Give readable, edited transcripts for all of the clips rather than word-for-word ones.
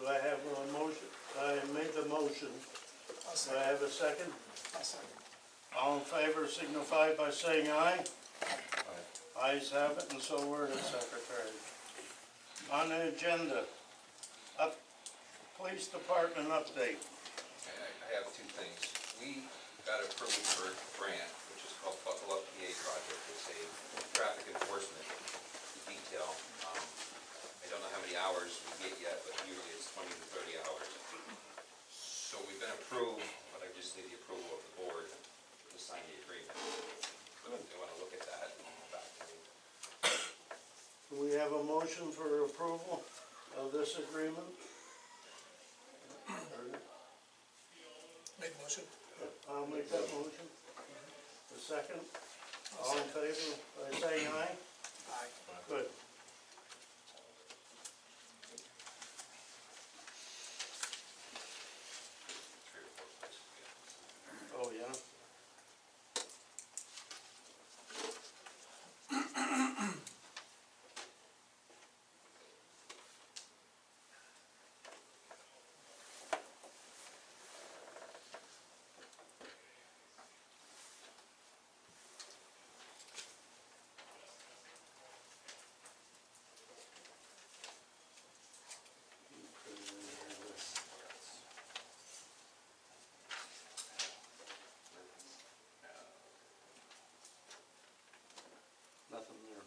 Do I have a motion? I made the motion. Do I have a second? I'll second. All in favor signify by saying aye. Ayes have it, and so word it, Secretary. On the agenda, Police Department update. I have two things. We got approved for a grant, which is called Buckle Up PA Project. It's a traffic enforcement detail. I don't know how many hours we get yet, but usually it's 20 to 30 hours. So we've been approved, but I just need the approval of the board to sign the agreement. So if they want to look at that, back to me. Do we have a motion for approval of this agreement? Make a motion. I'll make that motion. The second? All in favor by saying aye? Aye. Good. Oh, yeah? Nothing there.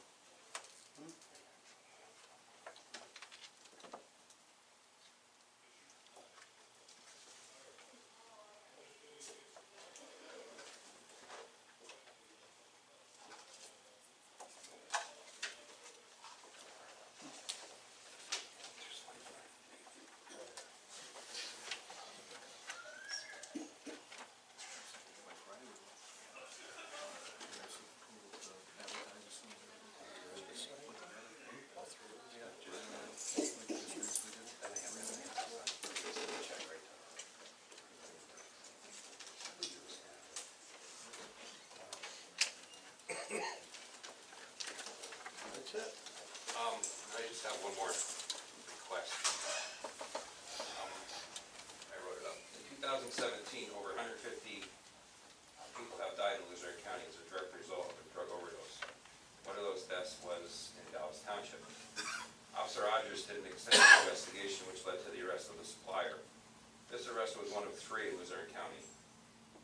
That's it. I just have one more request. I wrote it up. In 2017, over 150 people have died in Luzerne County as a direct result of a drug overdose. One of those deaths was in Dallas Township. Officer Rogers did an extensive investigation which led to the arrest of the supplier. This arrest was one of 3 in Luzerne County.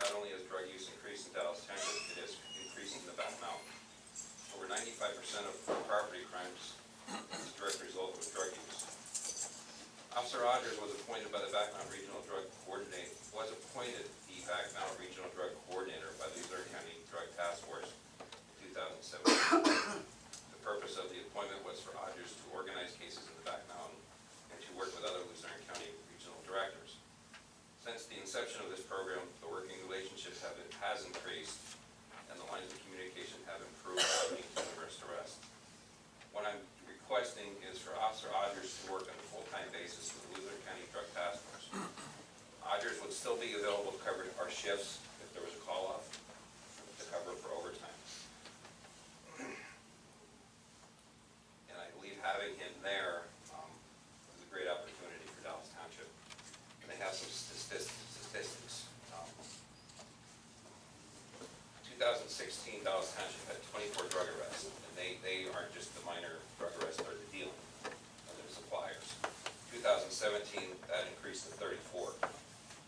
Not only has drug use increased in Dallas Township, it is increasing in the Back Mountain. Over 95% of property crimes is a direct result of drug use. Officer Rogers was appointed by the Back Mountain Regional Drug Coordinator, by the Luzerne County Drug Task Force in 2017. The purpose of the appointment was for Rogers to organize cases in the Back Mountain and to work with other Luzerne County regional directors. Since the inception of this program, the working relationship has increased and the lines of communication have improved, leading to numerous arrests. What I'm requesting is for Officer Rogers to work on a full-time basis with the Luzerne County Drug Task Force. Rogers would still be available to cover our shifts if there was a call-off, to cover for overtime. And I believe having him there is a great opportunity for Dallas Township. And they have some statistics. 2016, Dallas Township had 24 drug arrests, and they aren't just the minor drug arrests, they're the dealing, they're the suppliers. 2017, that increased to 34.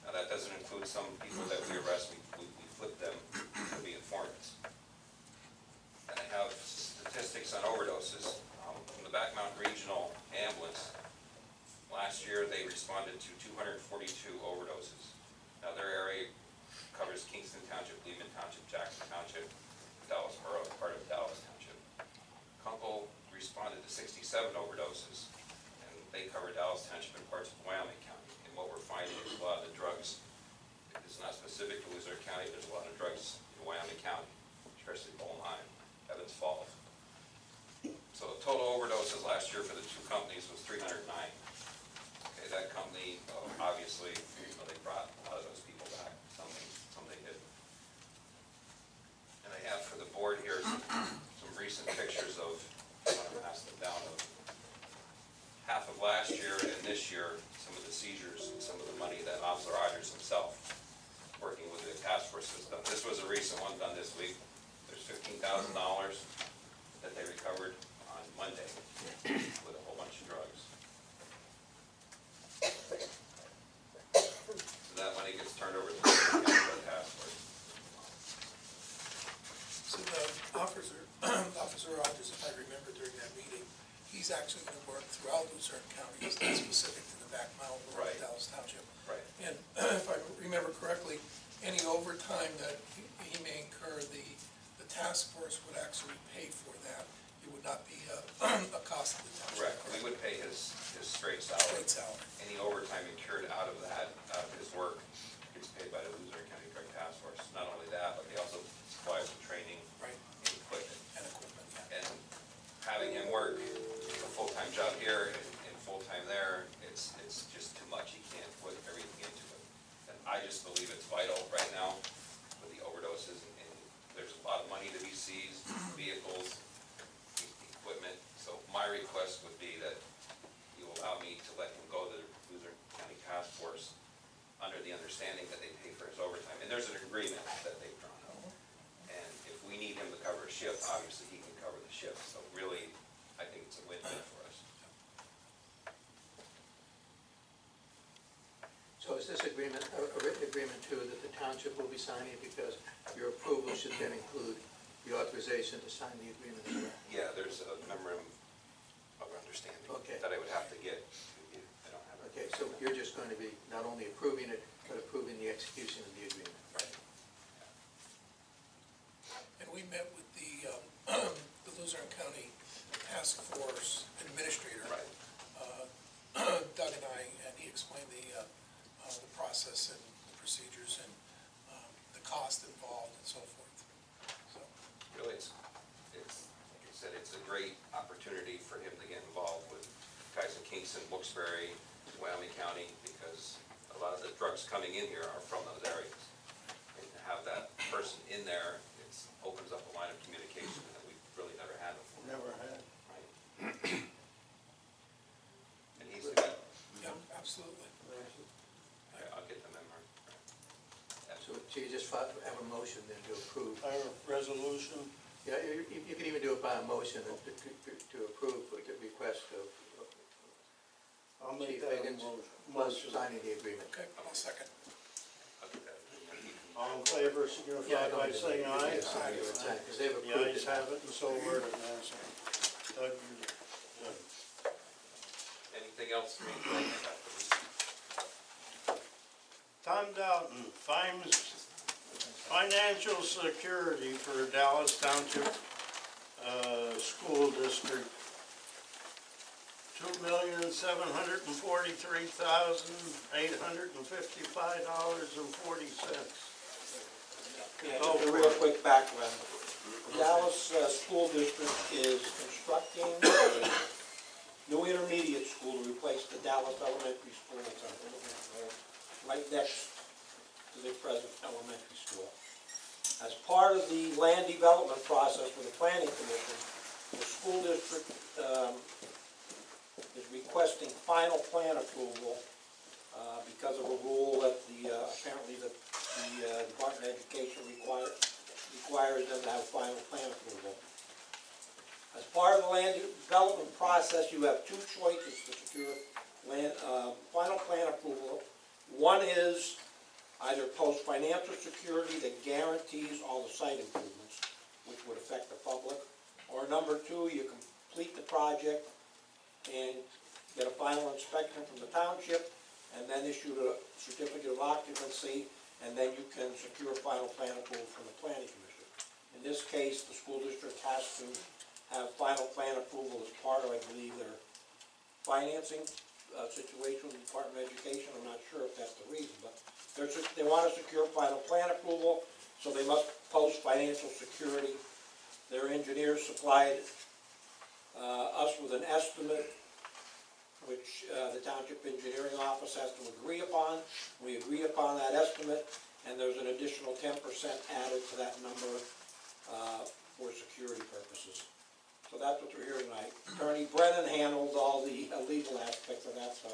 Now that doesn't include some people that we arrest, we flip them to be informants. And I have statistics on overdoses. From the Back Mountain Regional Ambulance, last year they responded to 242 overdoses. Now their area covers Kingston Township, Lehman Township, Jackson Township, Dallas Borough, part of Dallas Township. Kunkel responded to 67 overdoses, and they cover Dallas Township and parts of Wyoming County. And what we're finding is a lot of the drugs, it's not specific to Luzerne County, there's a lot of drugs in Wyoming County, especially Bullheim, Evans Falls. So the total overdoses last year for the 2 companies was 309. Okay, that company, obviously, they brought a lot of those people back. Some they didn't. And I have for the board here some recent pictures of, I want to pass them down, of half of last year and this year, some of the seizures and some of the money that Officer Rogers himself, working with the task force, has done. This was a recent one done this week. There's $15,000 that they recovered on Monday with a whole bunch of drugs. So that money gets turned over to the task force. So the Officer Rogers, if I remember during that meeting, he's actually going to work throughout Luzerne County. It's not specific to the back mile or Right. Dallas Township. Right. And if I remember correctly, any overtime that he may incur, the task force would actually pay for that. It would not be a cost of the township. Correct. We would pay his straight salary. Straight salary. Any overtime incurred out of that, out of his work, gets paid by the Luzerne County Drug Task Force. Not only that, but they also supply us with training Right. and equipment. And equipment, yeah. And having him work a full-time job here and full-time there, it's just too much. He can't put everything into it. And I just believe it's vital right now with the overdoses, and there's a lot of money to be seized, vehicles, equipment. So my request would be that you allow me to let him go to the Luzerne County Task Force under the understanding that they pay for his overtime. And there's an agreement that they've drawn up. And if we need him to cover a shift, obviously he can cover the shift. So really, I think it's a win-win for us. So is this agreement, a written agreement too, that the township will be signing, because your approval should then include the authorization to sign the agreement as well? Yeah, there's a memorandum of understanding Okay. that I would have to get. I don't have it. Okay, so you're just going to be not only approving it, but approving the execution of the agreement? Right. And we met with the Luzerne County Task Force Administrator. Right. Doug and I, and he explained the process and the procedures and the cost involved and so forth. So, Really, it's, like I said, it's a great opportunity for him to get involved with guys in Kingston, Wilkes-Barre, Wyoming County, because a lot of the drugs coming in here are from those areas. And to have that person in there, it opens up a line of communication that we've really never had before. Never had. Right. And he's the guy. yeah, absolutely. I'll get the member. So you just have a motion then to approve? Our resolution, Yeah, you can even do it by a motion to approve the request of I'll make Chief that a Higgins, plus motion. signing the agreement. Okay, I'll second. I'll get that. All in favor, signify by saying aye. Because they've The approved ayes it. have it, and so ordered, Nancy. Doug, you're good. Anything else for me? Tom Doughton, financial security for Dallas Township School District. $2,743,855.40. Yeah, just a real quick background. Dallas School District is constructing a new intermediate school to replace the Dallas Elementary School that's right next to the present elementary school. As part of the land development process with the Planning Commission, the school district is requesting final plan approval because of a rule that apparently the Department of Education requires them to have final plan approval. As part of the land development process, you have two choices to secure final plan approval. One is either post financial security that guarantees all the site improvements, which would affect the public, or number two, you complete the project and get a final inspection from the township, and then issue a certificate of occupancy, and then you can secure final plan approval from the Planning Commission. In this case, the school district has to have final plan approval as part of, I believe, their financing situation with the Department of Education. I'm not sure if that's the reason, but they want to secure final plan approval, so they must post financial security. Their engineers supplied us with an estimate, which the Township Engineering Office has to agree upon. We agree upon that estimate, and there's an additional 10% added to that number for security purposes. So that's what we're hearing tonight. Attorney Brennan handled all the legal aspects of that, so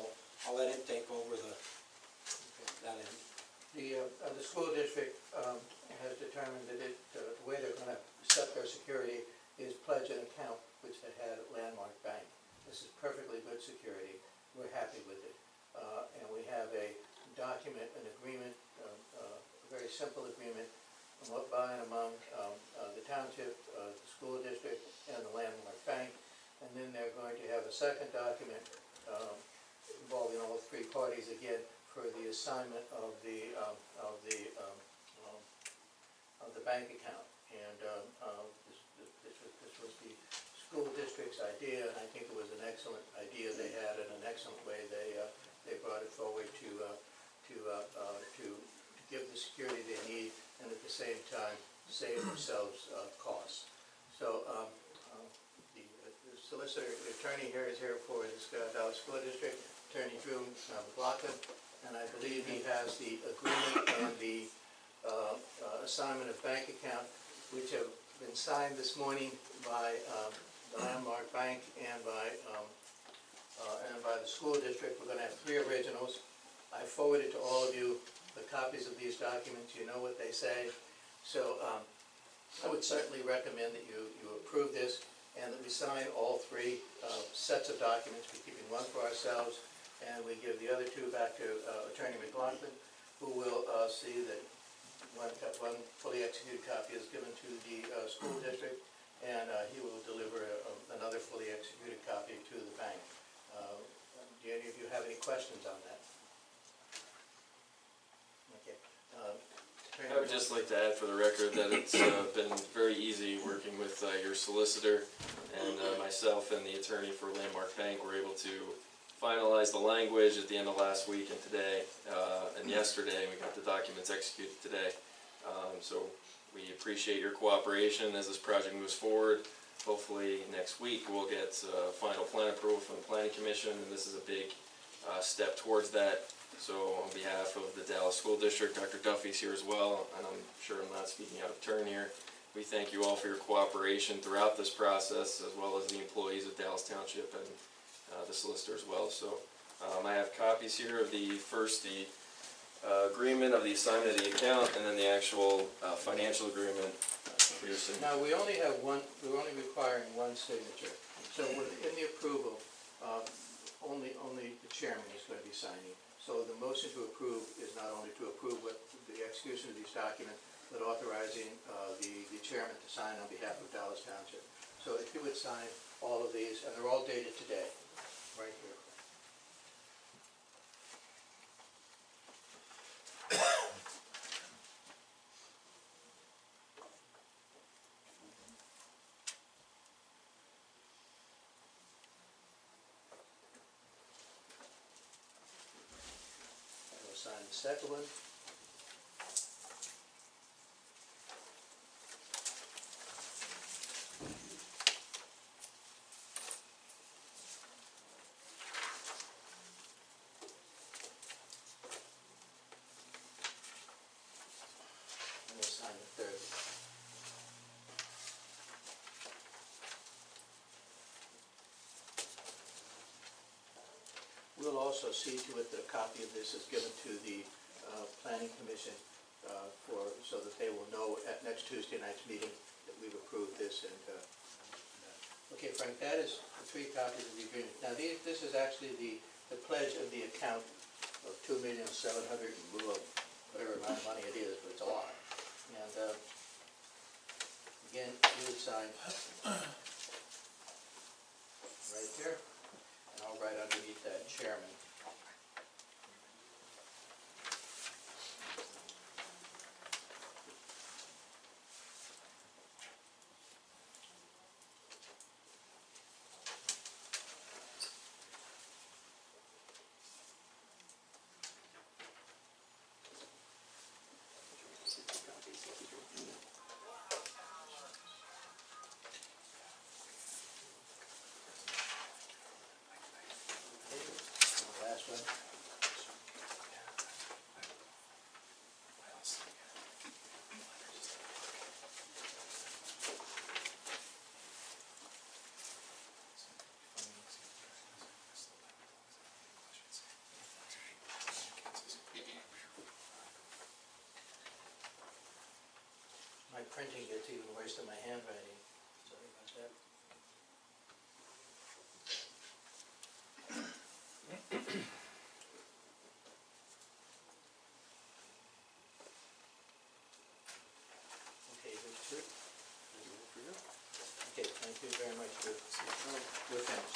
I'll let him take over that end. The school district has determined that the way they're gonna set their security is pledge an account which they had at Landmark Bank. This is perfectly good security. We're happy with it. And we have a document, an agreement, a very simple agreement by and among the township, the school district, and the Landmark Bank. And then they're going to have a second document involving all three parties again for the assignment of the bank account. And this was the school district's idea, and I think it was an excellent idea they had, and an excellent way they brought it forward to give the security they need, and at the same time save themselves costs. So the solicitor, the attorney here is here for the Dallas School District, Attorney Drew McLaughlin, and I believe he has the agreement and the assignment of bank account, which have been signed this morning by the Landmark Bank and by the school district. We're going to have 3 originals. I forwarded to all of you the copies of these documents. You know what they say. So I would certainly recommend that you approve this and that we sign all 3 sets of documents. We're keeping one for ourselves, and we give the other 2 back to Attorney McLaughlin, who will see that one fully executed copy is given to the school district, and he will deliver another fully executed copy to the bank. Do any of you have any questions on that? Okay. I would just like to add for the record that it's been very easy working with your solicitor, and myself and the attorney for Landmark Bank were able to finalize the language at the end of last week and today and yesterday. We got the documents executed today. So we appreciate your cooperation as this project moves forward. Hopefully next week we'll get final plan approval from the Planning Commission, and this is a big step towards that. So on behalf of the Dallas School District, Dr. Duffy's here as well, and I'm sure I'm not speaking out of turn here. We thank you all for your cooperation throughout this process, as well as the employees of Dallas Township and the solicitor as well. So I have copies here of the agreement of the assignment of the account, and then the actual financial agreement for your signature. Now, we only have one, we're only requiring one signature. So in the approval, only the chairman is going to be signing. So the motion to approve is not only to approve the execution of these documents, but authorizing the chairman to sign on behalf of Dallas Township. So if you would sign all of these, and they're all dated today, right here. Sign the second one. And we'll sign the third. We'll also see to it that a copy of this is given to the Planning Commission so that they will know at next Tuesday night's meeting that we've approved this. And okay, Frank, that is the 3 copies of the agreement. Now, this is actually the pledge of the account of $2,700,000 whatever amount of money it is, but it's a lot. And again, you would sign right there. And I'll write underneath that chairman. printing gets even worse than my handwriting. Sorry about that. Okay, there's two. Okay, thank you very much for your thanks.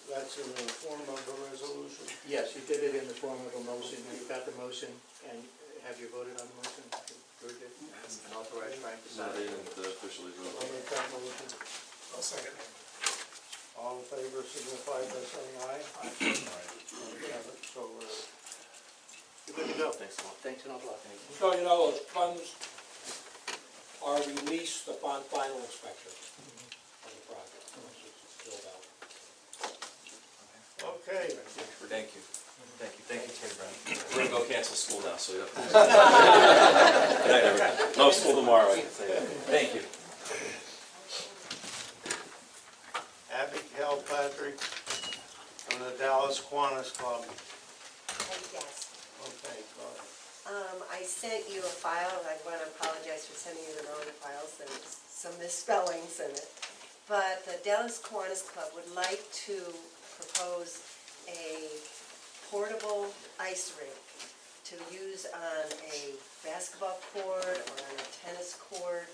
That's in the form of a resolution. Yes, you did it in the form of a motion. You got the motion, and have you voted on the motion? George did? And authorized Frank to No, sign? they didn't officially vote. I'll make that motion. I'll second. All in favor signify by saying aye. Ayes have it, so ordered. You're good to go. Thanks a lot. Thanks an awful lot. So you know, those funds are released upon final inspection of the project, once it's filled out. Okay, Thank you. Thank you, Terry Brown. We're gonna go cancel school now, so you have to. Good night, everyone. No school tomorrow, I can say that. Thank you. Abby Kilpatrick from the Dallas Kiwanis Club. Yes. Okay, go ahead. I sent you a file, and I want to apologize for sending you the wrong files, there was some misspellings in it. But the Dallas Kiwanis Club would like to propose a portable ice rink to use on a basketball court or on a tennis court.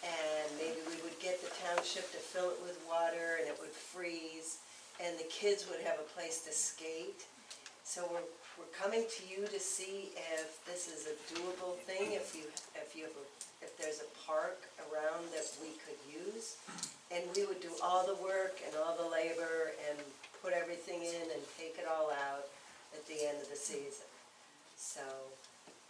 And maybe we would get the township to fill it with water and it would freeze, and the kids would have a place to skate. So we're coming to you to see if this is a doable thing, if there's a park around that we could use. And we would do all the work and all the labor and put everything in and take it all out at the end of the season. So,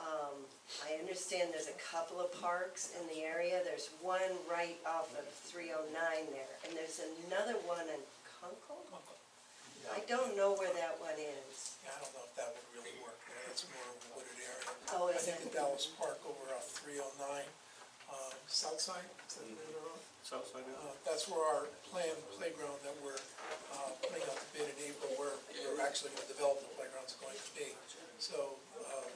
I understand there's a couple of parks in the area. There's one right off of 309 there, and there's another one in Kunkel? I don't know where that one is. Yeah, I don't know if that would really work there, that's more of a wooded area. Oh, I is think it? the Dallas Park over off 309, south side, is that the name of the road? Southside. That's where our planned playground that we're putting out the bid in April, where we're actually going to develop the playground's going to be. So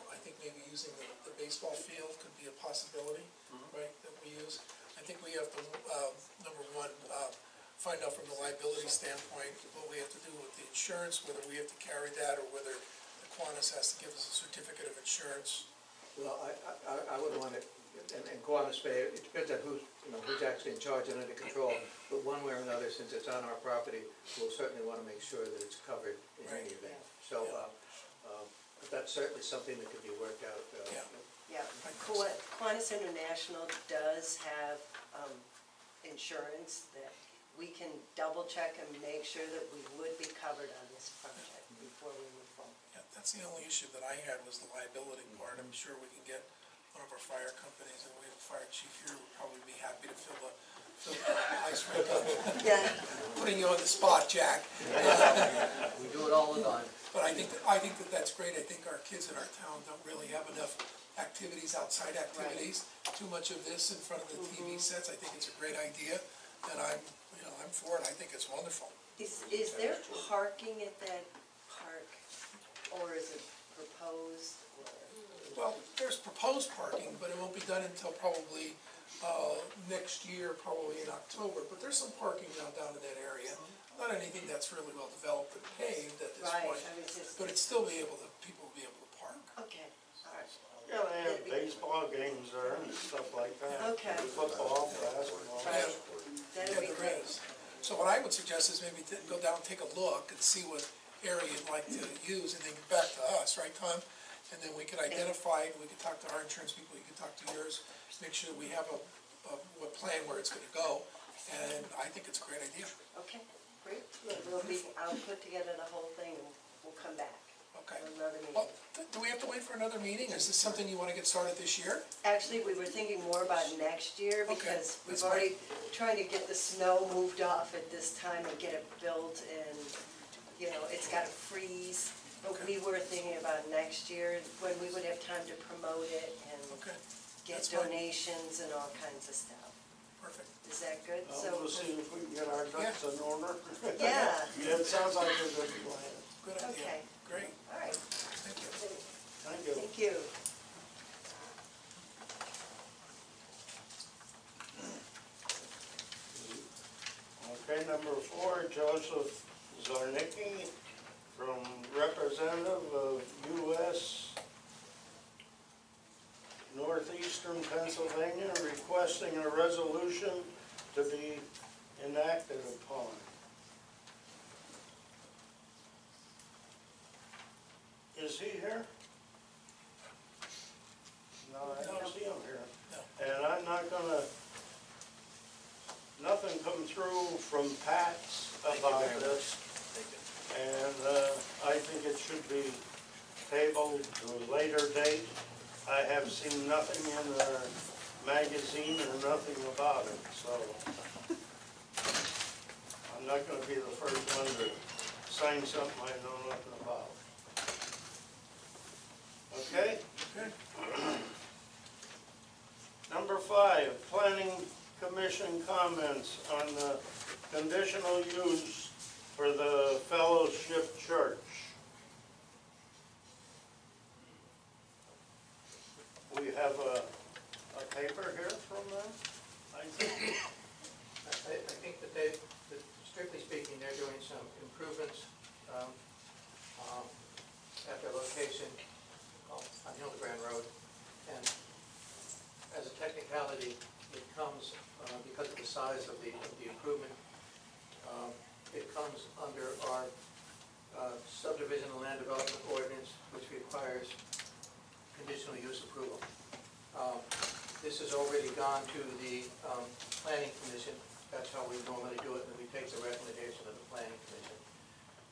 I think maybe using the baseball field could be a possibility, right, that we use. I think we have to, number one, find out from the liability standpoint what we have to do with the insurance, whether we have to carry that or whether the Kiwanis has to give us a certificate of insurance. Well, I would want it, and Kiwanis Bay, it depends on who's actually in charge and under control, but one way or another, since it's on our property, we'll certainly want to make sure that it's covered in any Right. event. So, but that's certainly something that could be worked out. Yeah. Yeah, Kiwanis International does have insurance that we can double check and make sure that we would be covered on this project before we move forward. Yeah, that's the only issue that I had was the liability part. I'm sure we can get one of our fire companies, and we have a fire chief here, would probably be happy to fill the ice rink up. Yeah, Putting you on the spot, Jack. We do it all the time. But I think that that's great. I think our kids in our town don't really have enough activities, outside activities. Too much of this in front of the TV sets. I think it's a great idea, and I'm for it. I think it's wonderful. is there parking at that park, or is it proposed, or? Well, there's proposed parking, but it won't be done until probably next year, probably in October. But there's some parking now down in that area. Not anything that's really well developed and paved at this Right, point, I was just, but it's still people will be able to park. okay, all right. Yeah, they have baseball games there and stuff like that. Okay. Football, basketball. Right. Yeah, That'd be there great. is. So what I would suggest is maybe go down, take a look, and see what area you'd like to use, and then get back to us, right, Tom? And then we could identify it, we could talk to our insurance people, you could talk to yours, make sure we have a plan where it's gonna go, and I think it's a great idea. Okay, great. I'll put together the whole thing and we'll come back. Okay. Another Well, meeting. do we have to wait for another meeting? Is this something you wanna get started this year? Actually, we were thinking more about next year Okay, because we've that's already trying to get the snow moved off at this time and get it built, and, it's gotta freeze. But we were thinking about next year, when we would have time to promote it and Okay, get that's fine. donations and all kinds of stuff. perfect. Is that good? We'll see if we can get our ducks in order. Yeah, Yeah, it sounds like a good plan. Good idea. okay, Great, all right, thank you. Thank you. thank you. number 4, Joseph Zarnicki, from representative of U.S. Northeastern Pennsylvania, requesting a resolution to be enacted upon. Is he here? No, I don't see him here. No. And I'm not gonna, nothing come through from Pat's about this. And I think it should be tabled to a later date. I have seen nothing in the magazine or nothing about it, so I'm not gonna be the first one to sign something I know nothing about. Okay? Okay. Number 5, Planning Commission comments on the conditional use for the Fellowship Church. We have a paper here from them, I think. I think that they, that strictly speaking, they're doing some improvements at their location on Hildebrand Road. And as a technicality, it comes, because of the size of the improvement, it comes under our subdivision and land development ordinance, which requires conditional use approval. This has already gone to the Planning Commission. That's how we normally do it, and we take the recommendation of the Planning Commission.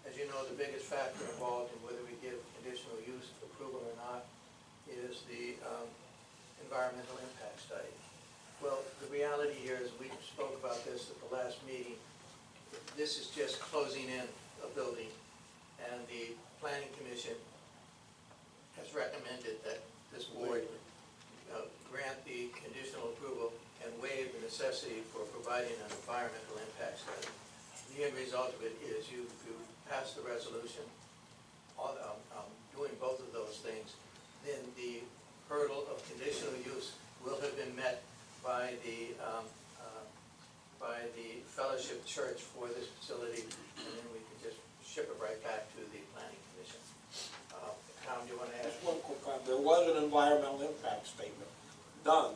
As you know, the biggest factor involved in whether we give conditional use approval or not is the environmental impact study. Well, the reality here is, we spoke about this at the last meeting, this is just closing in a building, and the Planning Commission has recommended that this board grant the conditional approval and waive the necessity for providing an environmental impact study. The end result of it is you pass the resolution doing both of those things, then the hurdle of conditional use will have been met by the Fellowship Church for this facility, and then we can just ship it right back to the Planning Commission. Tom, do you want to add? Just one quick comment. There was an environmental impact statement done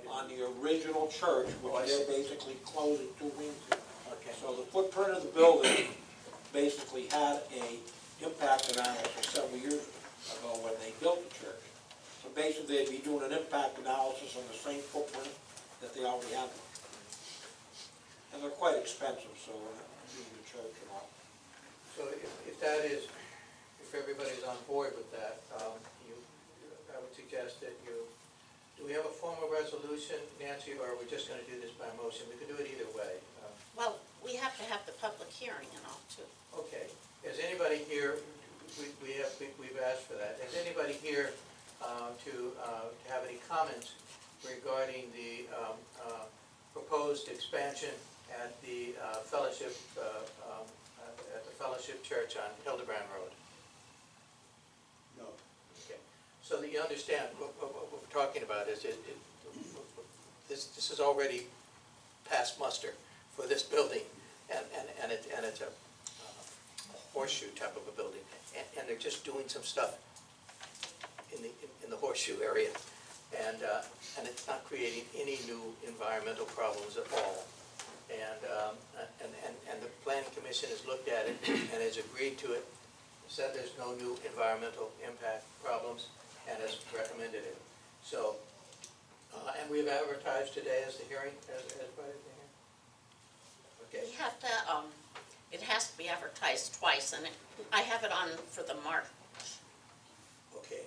on the original church, which they're basically closing 2 wings in. Okay. So the footprint of the building basically had a impact analysis several years ago when they built the church. So basically, they'd be doing an impact analysis on the same footprint that they already have. And they're quite expensive, so being the church and all. So if that is, if everybody's on board with that, I would suggest that do we have a formal resolution, Nancy, or are we just going to do this by motion? We could do it either way. Well, we have to have the public hearing and all too. Okay. Is anybody here, we've asked for that. Is anybody here to have any comments regarding the proposed expansion at the Fellowship Church on Hildebrand Road? No. Okay. So that you understand what we're talking about is this is already past muster for this building, and it's a horseshoe type of a building, and they're just doing some stuff in the horseshoe area, and it's not creating any new environmental problems at all. And the Planning Commission has looked at it and has agreed to it, said there's no new environmental impact problems, and has recommended it. So, and we've advertised today as the hearing, as part of the hearing. Okay. We have to, it has to be advertised twice, and I have it on for the March. Okay.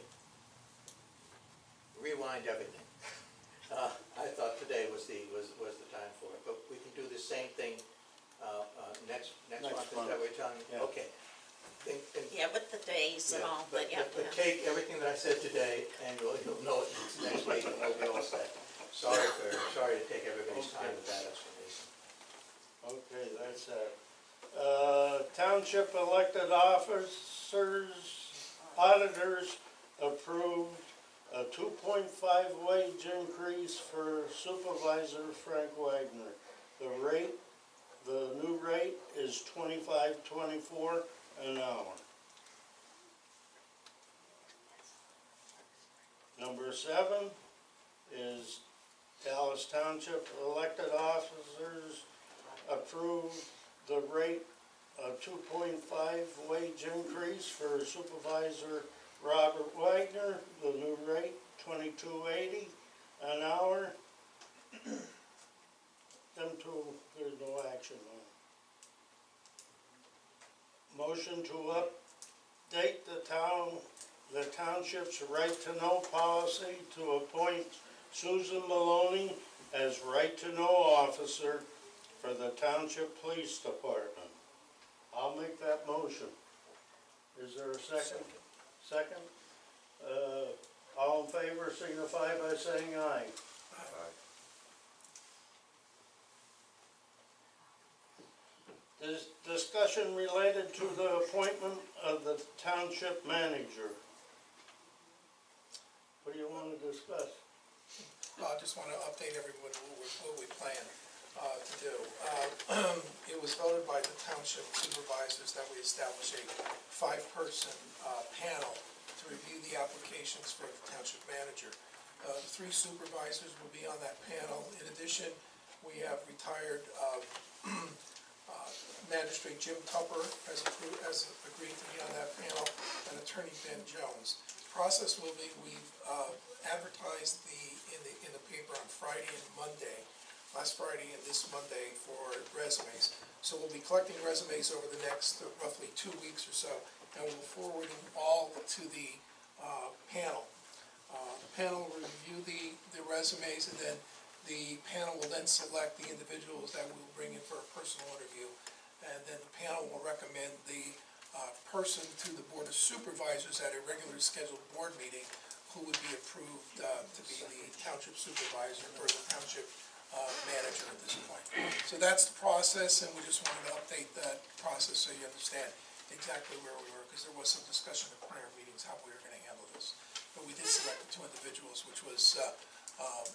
Rewind everything. I thought today was the time for it, but we can do the same thing next month. Is that what you're telling me? Yeah. Okay. Yeah, with the days and all, but yeah. But take everything that I said today, and you'll know it next week, and we'll be all set. Sorry to take everybody's time with that explanation. Okay, that's that. Township elected officers, auditors approved a 2.5 wage increase for Supervisor Frank Wagner. The the new rate is $25.24 an hour. Number 7 is Dallas Township elected officers approve the rate of 2.5 wage increase for Supervisor Robert Wagner, the new rate $22.80 an hour. Them two, there's no action on. Motion to update the township's right to know policy to appoint Susan Maloney as right to know officer for the Township Police Department. I'll make that motion. Is there a second? Second? All in favor signify by saying aye. Discussion related to the appointment of the township manager. What do you want to discuss? I just want to update everyone what we plan to do. It was voted by the township supervisors that we establish a 5-person panel to review the applications for the township manager. The 3 supervisors will be on that panel. In addition, we have retired Magistrate Jim Tupper has agreed to be on that panel, and Attorney Ben Jones. The process will be, we've advertised in the paper on Friday and Monday, last Friday and this Monday, for resumes. So we'll be collecting resumes over the next roughly 2 weeks or so, and we'll forward them all to the panel. The panel will review the resumes, and then the panel will then select the individuals that we will bring in for a personal interview. And then the panel will recommend the person to the Board of Supervisors at a regularly scheduled board meeting who would be approved to be the township supervisor or the township manager at this point. So that's the process, and we just wanted to update that process so you understand exactly where we were, because there was some discussion at prior meetings how we were going to handle this. But we did select the 2 individuals, which was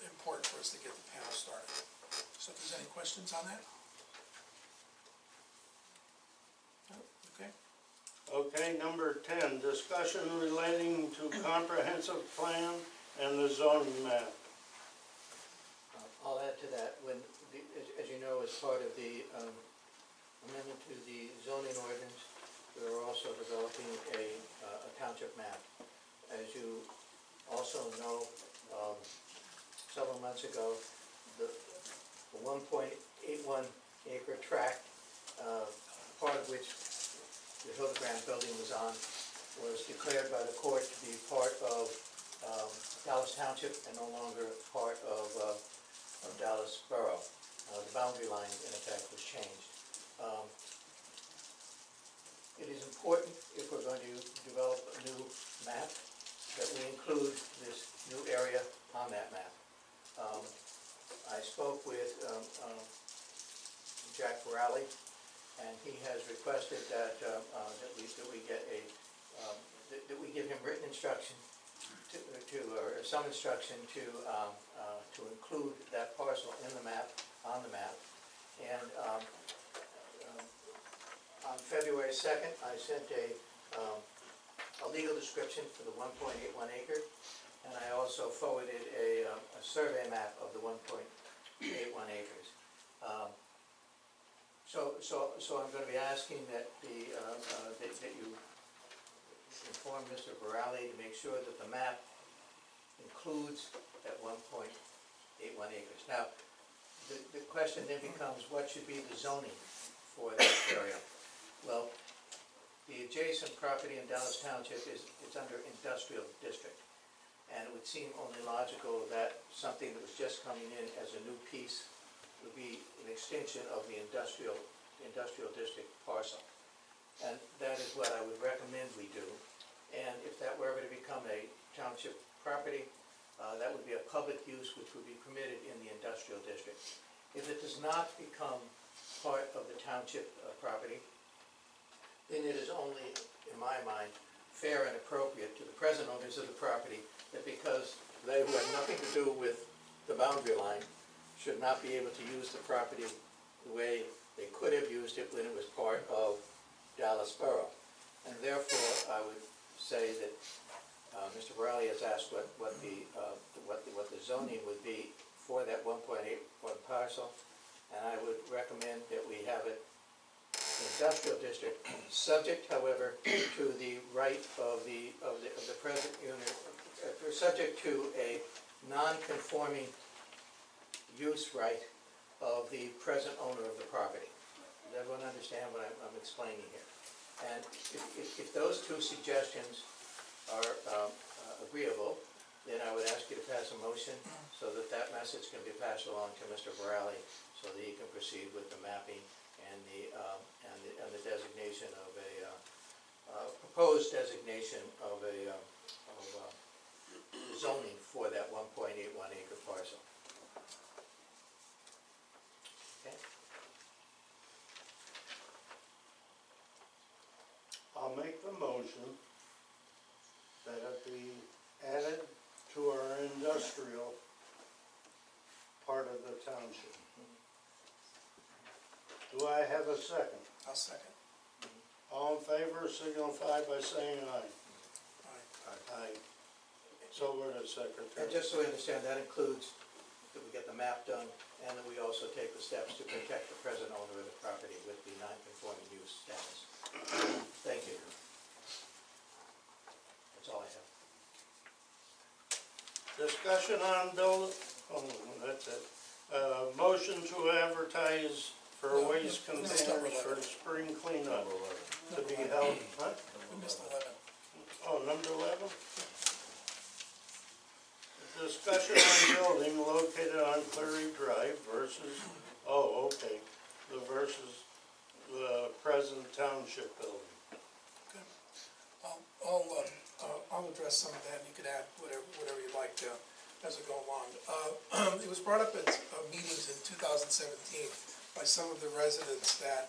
important for us to get the panel started. So if there's any questions on that? Okay. Okay, number 10, discussion relating to comprehensive plan and the zoning map. I'll add to that, as you know, as part of the amendment to the zoning ordinance, we're also developing a township map. As you also know, several months ago, the 1.81 acre tract, part of which the Hildebrand building was on, was declared by the court to be part of Dallas Township and no longer part of Dallas Borough. The boundary line, in effect, was changed. It is important, if we're going to develop a new map, that we include this new area on that map. I spoke with Jack Borelli, and he has requested that we give him written instruction or some instruction to include that parcel in the map, on the map. And on February 2nd, I sent a legal description for the 1.81 acre, and I also forwarded a survey map of the 1.81 acres. So I'm going to be asking that that you inform Mr. Borelli to make sure that the map includes that 1.81 acres. Now, the question then becomes, what should be the zoning for that area? Well, the adjacent property in Dallas Township it's under industrial district, and it would seem only logical that something that was just coming in as a new piece would be an extension of the industrial district parcel. And that is what I would recommend we do. And if that were ever to become a township property, that would be a public use which would be permitted in the industrial district. If it does not become part of the township property, then it is only, in my mind, fair and appropriate to the present owners of the property that because they who have nothing to do with the boundary line should not be able to use the property the way They could have used it when it was part of Dallas Borough. And therefore, I would say that Mr. Borelli has asked what the zoning would be for that 1.81 parcel, and I would recommend that we have it industrial district, subject, however, to the right of the present unit, subject to a non-conforming use right of the present owner of the property. Does everyone understand what I'm explaining here? And if those two suggestions are agreeable, then I would ask you to pass a motion so that that message can be passed along to Mr. Borelli so that he can proceed with the mapping and the designation of a proposed designation of zoning for that 1.81 acre parcel. Okay. I'll make the motion that it be added to our industrial part of the township. Do I have a second? I'll second. All in favor, signify by saying aye. Aye. Aye. So we're the And secretary. just so we understand, that includes that we get the map done and that we also take the steps to protect the present owner of the property with the non-conforming use status. Thank you. That's all I have. Discussion on bill, oh, that's it. Motion to advertise for No, waste no, that's number containers for 11. spring cleanup to be Number held, huh? We missed 11. Oh, number 11? Discussion on building located on Cleary Drive versus, oh, okay, versus the present township building. Okay. I'll address some of that, and you can add whatever you'd like to as we go along. It was brought up at meetings in 2017 by some of the residents that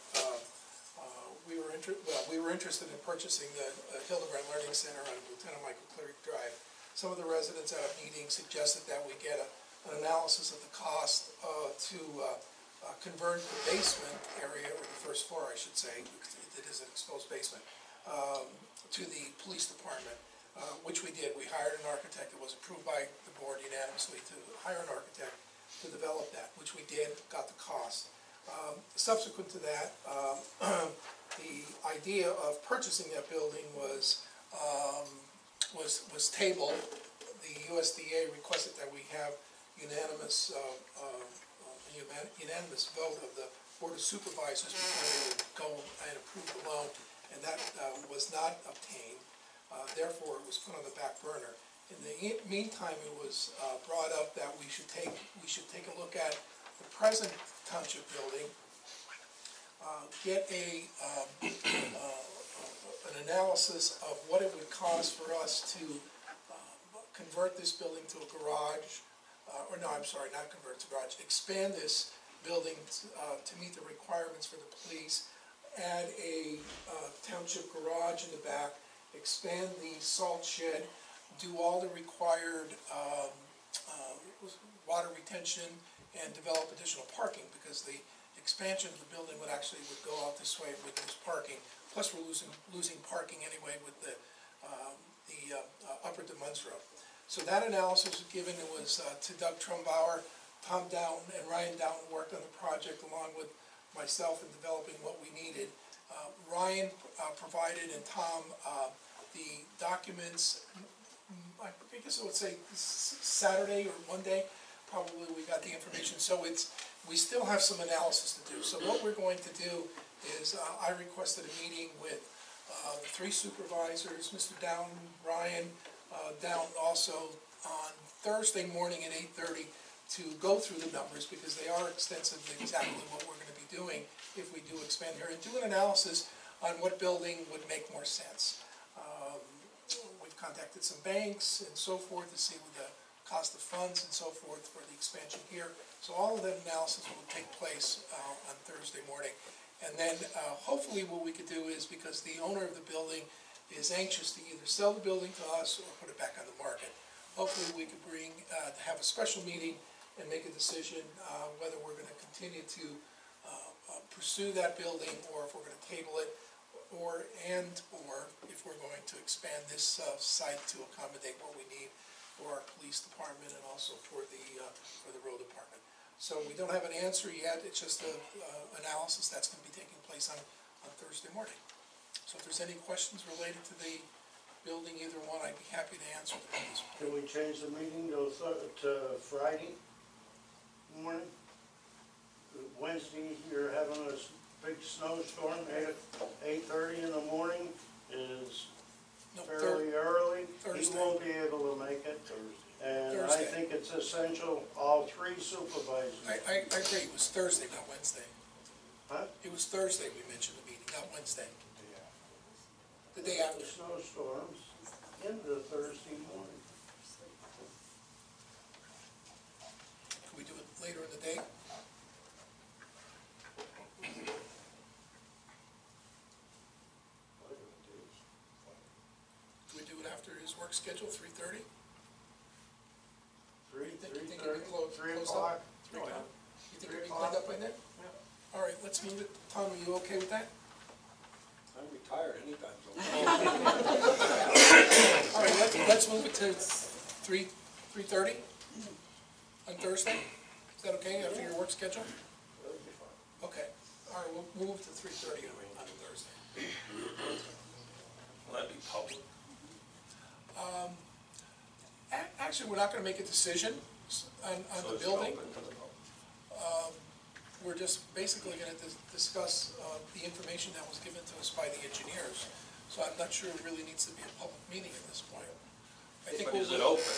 we were interested in purchasing the Hildebrand Learning Center on Lieutenant Michael Cleary Drive. Some of the residents at a meeting suggested that we get an analysis of the cost to convert the basement area, or the first floor, I should say, because it is an exposed basement, to the police department, which we did. We hired an architect. It was approved by the board unanimously to hire an architect to develop that, which we did, got the cost. Subsequent to that, the idea of purchasing that building was tabled. The USDA requested that we have unanimous vote of the Board of Supervisors before they would go and approve the loan, and that was not obtained. Therefore, it was put on the back burner. In the meantime, it was brought up that we should take a look at the present township building, get an analysis of what it would cost for us to convert this building to a garage, expand this building to meet the requirements for the police, add a township garage in the back, expand the salt shed, do all the required water retention, and develop additional parking, because the expansion of the building would go out this way with this parking. Plus, we're losing parking anyway with the Upper DeMunzro. So that analysis was given. It was to Doug Trumbauer, Tom Downton, and Ryan Downton worked on the project along with myself in developing what we needed. Ryan provided, and Tom, the documents, I guess I would say Saturday or Monday, probably we got the information. So we still have some analysis to do. So what we're going to do is I requested a meeting with the three supervisors, Mr. Downton, Ryan, Downton also, on Thursday morning at 8:30 to go through the numbers, because they are extensively exactly what we're going to be doing if we do expand here, and do an analysis on what building would make more sense. We've contacted some banks and so forth to see what the cost of funds and so forth for the expansion here. So all of that analysis will take place on Thursday morning. And then hopefully what we could do is, because the owner of the building is anxious to either sell the building to us or put it back on the market, hopefully we could have a special meeting and make a decision whether we're going to continue to pursue that building, or if we're gonna table it, or if we're going to expand this site to accommodate what we need for our police department and also for the road department. So we don't have an answer yet, it's just a analysis that's gonna be taking place on Thursday morning. So if there's any questions related to the building, either one, I'd be happy to answer them at this point. Can we change the meeting to Friday morning? Wednesday, you're having a big snowstorm, 8:30 in the morning is No, fairly early. He Thursday. won't be able to make it. And I Thursday. think it's essential, all three supervisors. I agree, it was Thursday, not Wednesday. Huh? It was Thursday we mentioned the meeting, not Wednesday. The day after. The snowstorms into Thursday morning. Can we do it later in the day? Can we do it after his work schedule, 3:30? You think it'd be 3 closed o'clock? up? 3 o'clock? You think it'd be 3 cleaned o'clock. up by then? All right, let's move it. Tom, are you okay with that? I'm retired anytime, so. All right, let's move it to 3:30 on Thursday? Is that okay, after your work schedule? Okay, all right, we'll move to 3:30 on Thursday. Will that be public? Actually, we're not gonna make a decision on So the it's building. open to the public? We're just basically gonna discuss the information that was given to us by the engineers. So I'm not sure it really needs to be a public meeting at this point. I think But is it we'll- open?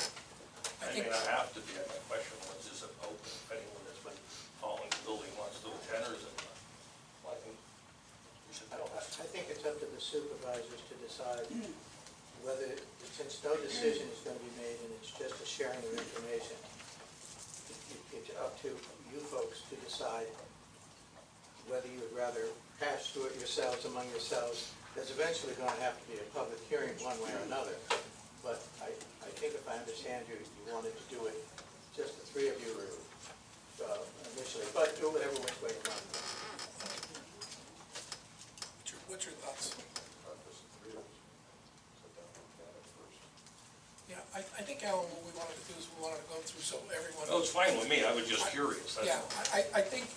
I I think- mean, I have to be, my question was, is it open if anyone that's been following the building wants to attend, or is it not? Well, I think we should I know that. think it's up to the supervisors to decide whether, since no decision is going to be made and it's just a sharing of information, it's up to you folks to decide whether you would rather hash through it yourselves among yourselves. There's eventually going to have to be a public hearing one way or another. But I think if I understand you, you wanted to do it, just the three of you initially, but do whatever which way you want. What's your thoughts? Yeah, I think, Alan, what we wanted to do is we wanted to go through so everyone. No, it's fine with me, I was just curious, that's Yeah, all. I think,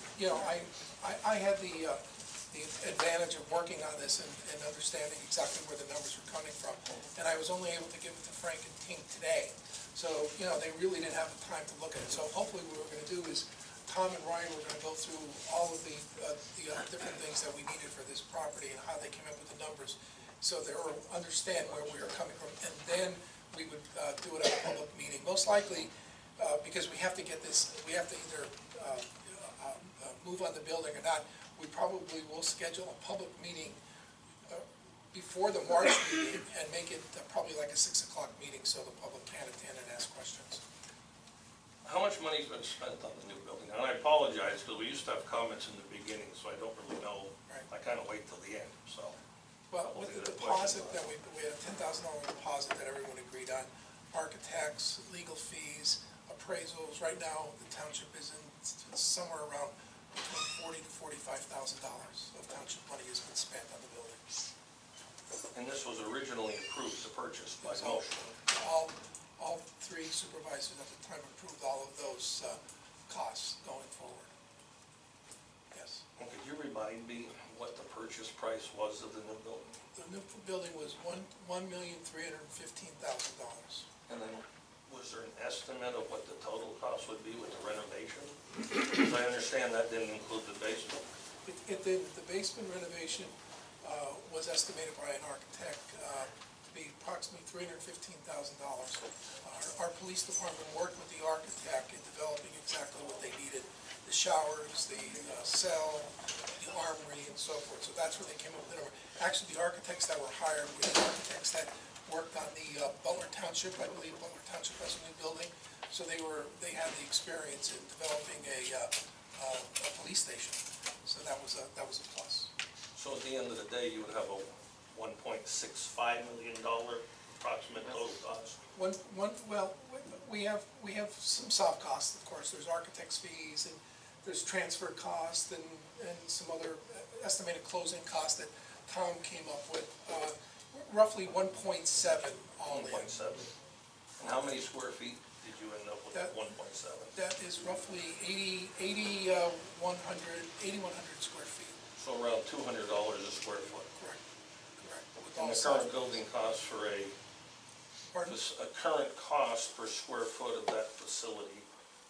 I had the advantage of working on this and understanding exactly where the numbers were coming from. And I was only able to give it to Frank and Tink today. So, they really didn't have the time to look at it. So hopefully what we're gonna do is, Tom and Ryan were gonna go through all of the different things that we needed for this property and how they came up with the numbers, so they will understand where we are coming from. And then we would do it at a public meeting, most likely, because we have to get this, we have to either move on the building or not. We probably will schedule a public meeting before the March meeting and make it probably like a 6 o'clock meeting so the public can attend and ask questions. How much money's been spent on the new building? And I apologize, because we used to have comments in the beginning, so I don't really know. Right. I kind of wait till the end, so. Well, with the deposit that we had a $10,000 deposit that everyone agreed on, architects, legal fees, appraisals, right now, the township is in somewhere around between $40,000 to $45,000 of township money has been spent on the building. And this was originally approved to purchase by So, motion. all three supervisors at the time approved all of those costs going forward. Yes. And could you remind me what the purchase price was of the new building? The new building was $1,315,000. And then, was there an estimate of what the total cost would be with the renovation? Because I understand that didn't include the basement. It did, the basement renovation was estimated by an architect to be approximately $315,000. Our police department worked with the architect in developing exactly what they needed, the showers, the cell, the armory, and so forth. So that's where they came up with the number. Actually, the architects that were hired were the architects that worked on the Butler Township. I believe Butler Township has a new building. So they had the experience in developing a police station. So that was a plus. So at the end of the day, you would have a $1.65 million approximate total cost? Well, we have some soft costs, of course. There's architect's fees and there's transfer cost and some other estimated closing costs that Tom came up with. Roughly 1.7 all in. 1.7. And how many square feet did you end up with at 1.7? That is roughly 8,100 square feet. So around $200 a square foot. Correct. With And all the sides. current building cost for Pardon? a current cost per square foot of that facility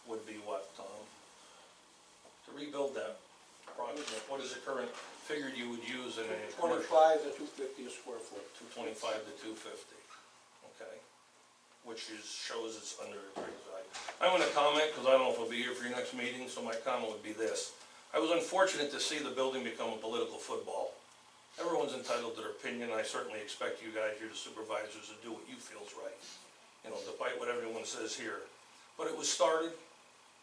would be what, Tom? To rebuild that approximate, what is the current figure you would use in a commercial? 25 to 250 a square foot. 225 to 250, okay? Which shows it's under appraised value. I want to comment, because I don't know if I'll be here for your next meeting, so my comment would be this. I was unfortunate to see the building become a political football. Everyone's entitled to their opinion, and I certainly expect you guys, you're the supervisors, to do what you feel's right. You know, despite what everyone says here. But it was started,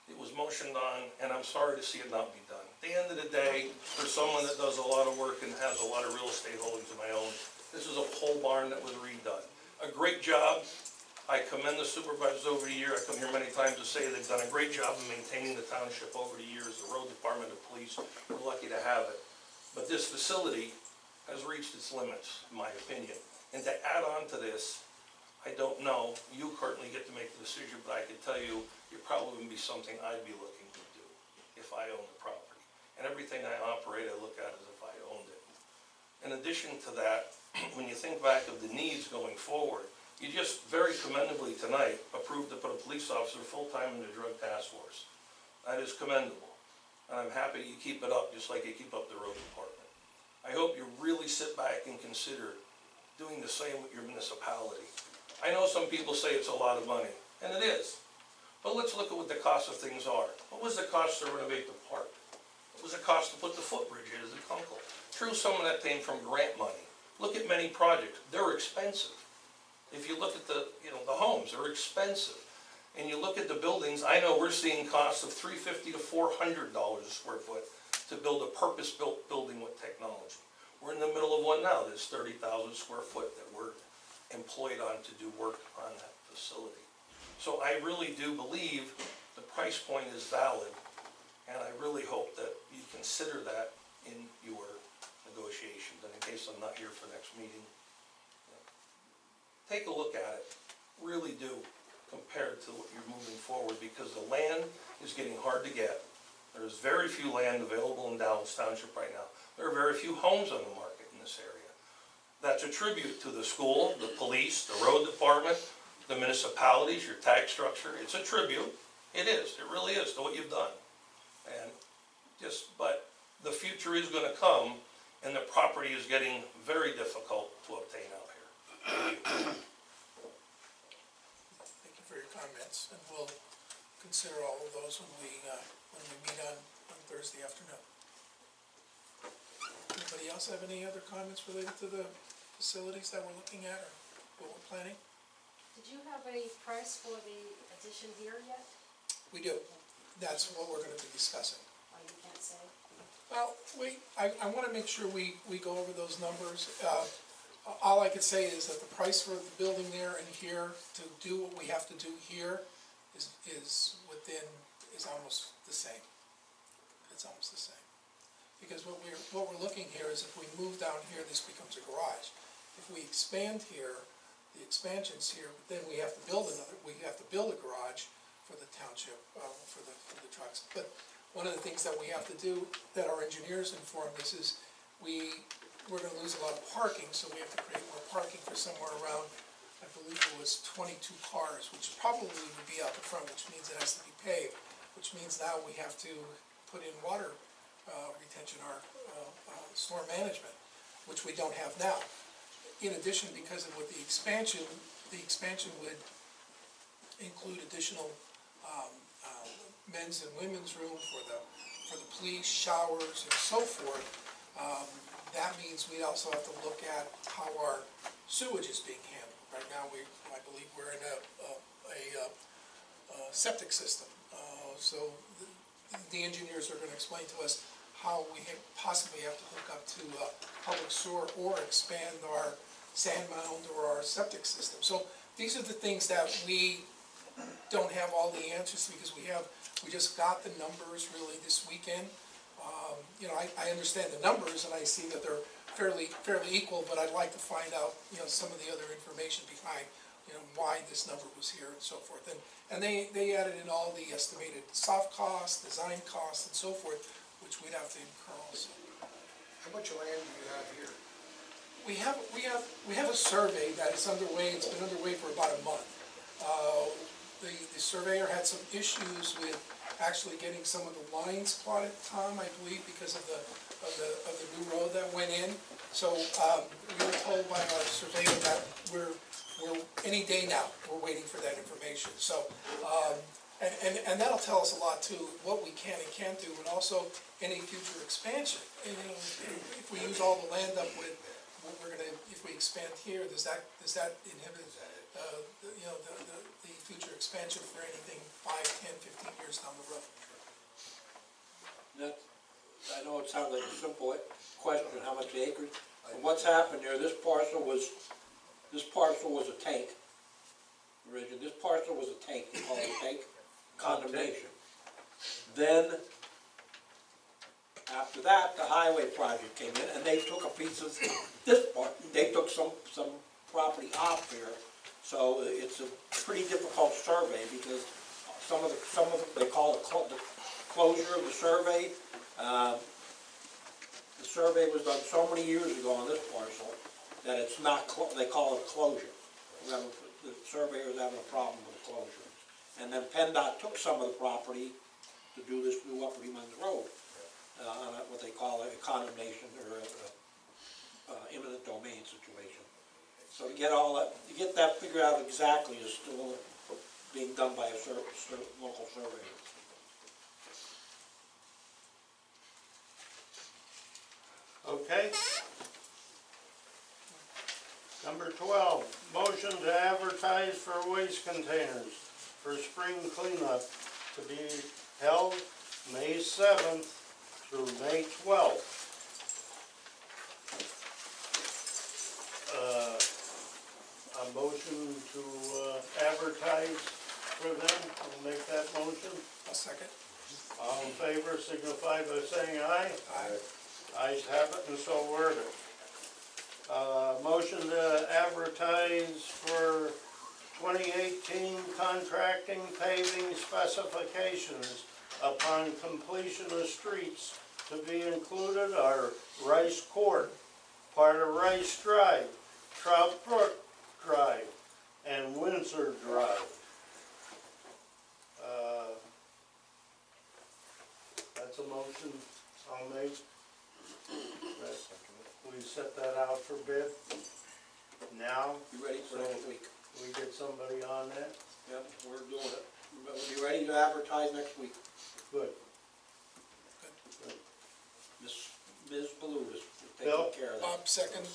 it was motioned on, and I'm sorry to see it not be done. At the end of the day, for someone that does a lot of work and has a lot of real estate holdings of my own, this is a pole barn that was redone. A great job. I commend the supervisors over the year. I come here many times to say they've done a great job of maintaining the township over the years. The road department, the police, we're lucky to have it. But this facility has reached its limits, in my opinion. And to add on to this, I don't know, you currently get to make the decision, but I can tell you, it probably wouldn't be something I'd be looking to do if I owned the property. And everything I operate, I look at as if I owned it. In addition to that, when you think back of the needs going forward, you just very commendably tonight approved to put a police officer full-time in the drug task force. That is commendable. And I'm happy you keep it up, just like you keep up the road department. I hope you really sit back and consider doing the same with your municipality. I know some people say it's a lot of money, and it is. But let's look at what the cost of things are. What was the cost to renovate the park? What was the cost to put the footbridge in as a Kunkel? True, some of that came from grant money. Look at many projects, they're expensive. If you look at the homes, they're expensive. And you look at the buildings, I know we're seeing costs of $350 to $400 a square foot to build a purpose-built building with technology. We're in the middle of one now, there's 30,000 square foot that we're employed on to do work on that facility. So I really do believe the price point is valid, and I really hope that you consider that in your negotiations. And in case I'm not here for next meeting, take a look at it, really do, compared to what you're moving forward, because the land is getting hard to get. There's very few land available in Dallas Township right now. There are very few homes on the market in this area. That's a tribute to the school, the police, the road department, the municipalities, your tax structure. It's a tribute. It is. It really is to what you've done. And but the future is going to come, and the property is getting very difficult to obtain out here. Thank you for your comments, and we'll consider all of those when we meet on Thursday afternoon. Anybody else have any other comments related to the facilities that we're looking at or what we're planning? Did you have a price for the addition here yet? We do. That's what we're going to be discussing. Oh, you can't say? Well, I want to make sure we go over those numbers. All I can say is that the price for the building there and here to do what we have to do here is almost the same. It's almost the same. Because what we're looking here is if we move down here, this becomes a garage. If we expand here, the expansion's here, but then we have to build a garage for the township, for the trucks. But one of the things that we have to do, that our engineers informed us, is we're gonna lose a lot of parking, so we have to create more parking for somewhere around, I believe it was 22 cars, which probably would be out the front, which means it has to be paved, which means now we have to put in water retention, or storm management, which we don't have now. In addition, because of with the expansion would include additional men's and women's room for the police, showers, and so forth. That means we also have to look at how our sewage is being handled. Right now, I believe we're in a septic system. So the engineers are going to explain to us how we possibly have to hook up to public sewer or expand our sand mound or our septic system. So these are the things that we don't have all the answers because we just got the numbers really this weekend. You know, I understand the numbers and I see that they're fairly equal, but I'd like to find out, you know, some of the other information behind, you know, why this number was here and so forth. And they added in all the estimated soft costs, design costs, and so forth, which we'd have to incur also. How much land do you have here? We have a survey that is underway. It's been underway for about a month. The surveyor had some issues with actually getting some of the lines plotted, Tom, I believe, because of the new road that went in. So we were told by our surveyor that we're any day now, we're waiting for that information. So, and that'll tell us a lot too, what we can and can't do, and also any future expansion. And, you know, if we use all the land up with, what we're gonna, if we expand here, does that inhibit, you know, the future expansion for anything 5, 10, 15 years down the road? That, I know it sounds like a simple question, how much acres? But what's happened there, this parcel was a tank. Originally, this parcel was a tank, you call it a tank, condemnation. Then, after that, the highway project came in, and they took a piece of this part, they took some property off here. So it's a pretty difficult survey, because some of the, they call it the closure of the survey. The survey was done so many years ago on this parcel that it's not, they call it closure. The surveyor's having a problem with the closure. And then PennDOT took some of the property to do this new Upper Eamons Road, on what they call a condemnation or eminent domain situation. So to get all that, to get that figured out exactly is still being done by a local surveyor. Okay. Number 12, motion to advertise for waste containers for spring cleanup to be held May 7th through May 12th. A motion to advertise for them, I'll make that motion. A second. All in favor signify by saying aye. Aye. Ayes have it, and so worded. Motion to advertise for 2018 contracting paving specifications upon completion of streets to be included are Rice Court, part of Rice Drive, Trout Brook Drive, and Windsor Drive. That's a motion I'll make. We set that out for bid now. You ready for next week? We get somebody on that? Yep, we're doing it. We'll be ready to advertise next week. Good. Ms. Baloo is Bill? taking care of that. Second,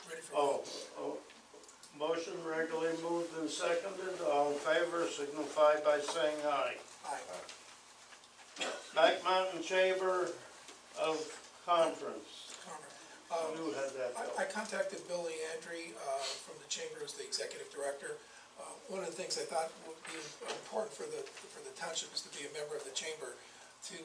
ready for Oh, motion regularly moved and seconded. All in favor signify by saying aye. Aye. Back Mountain Chamber of Conference. You had that, Bill. I contacted Bill Leandri from the Chamber as the Executive Director. One of the things I thought would be important for the Township is to be a member of the Chamber to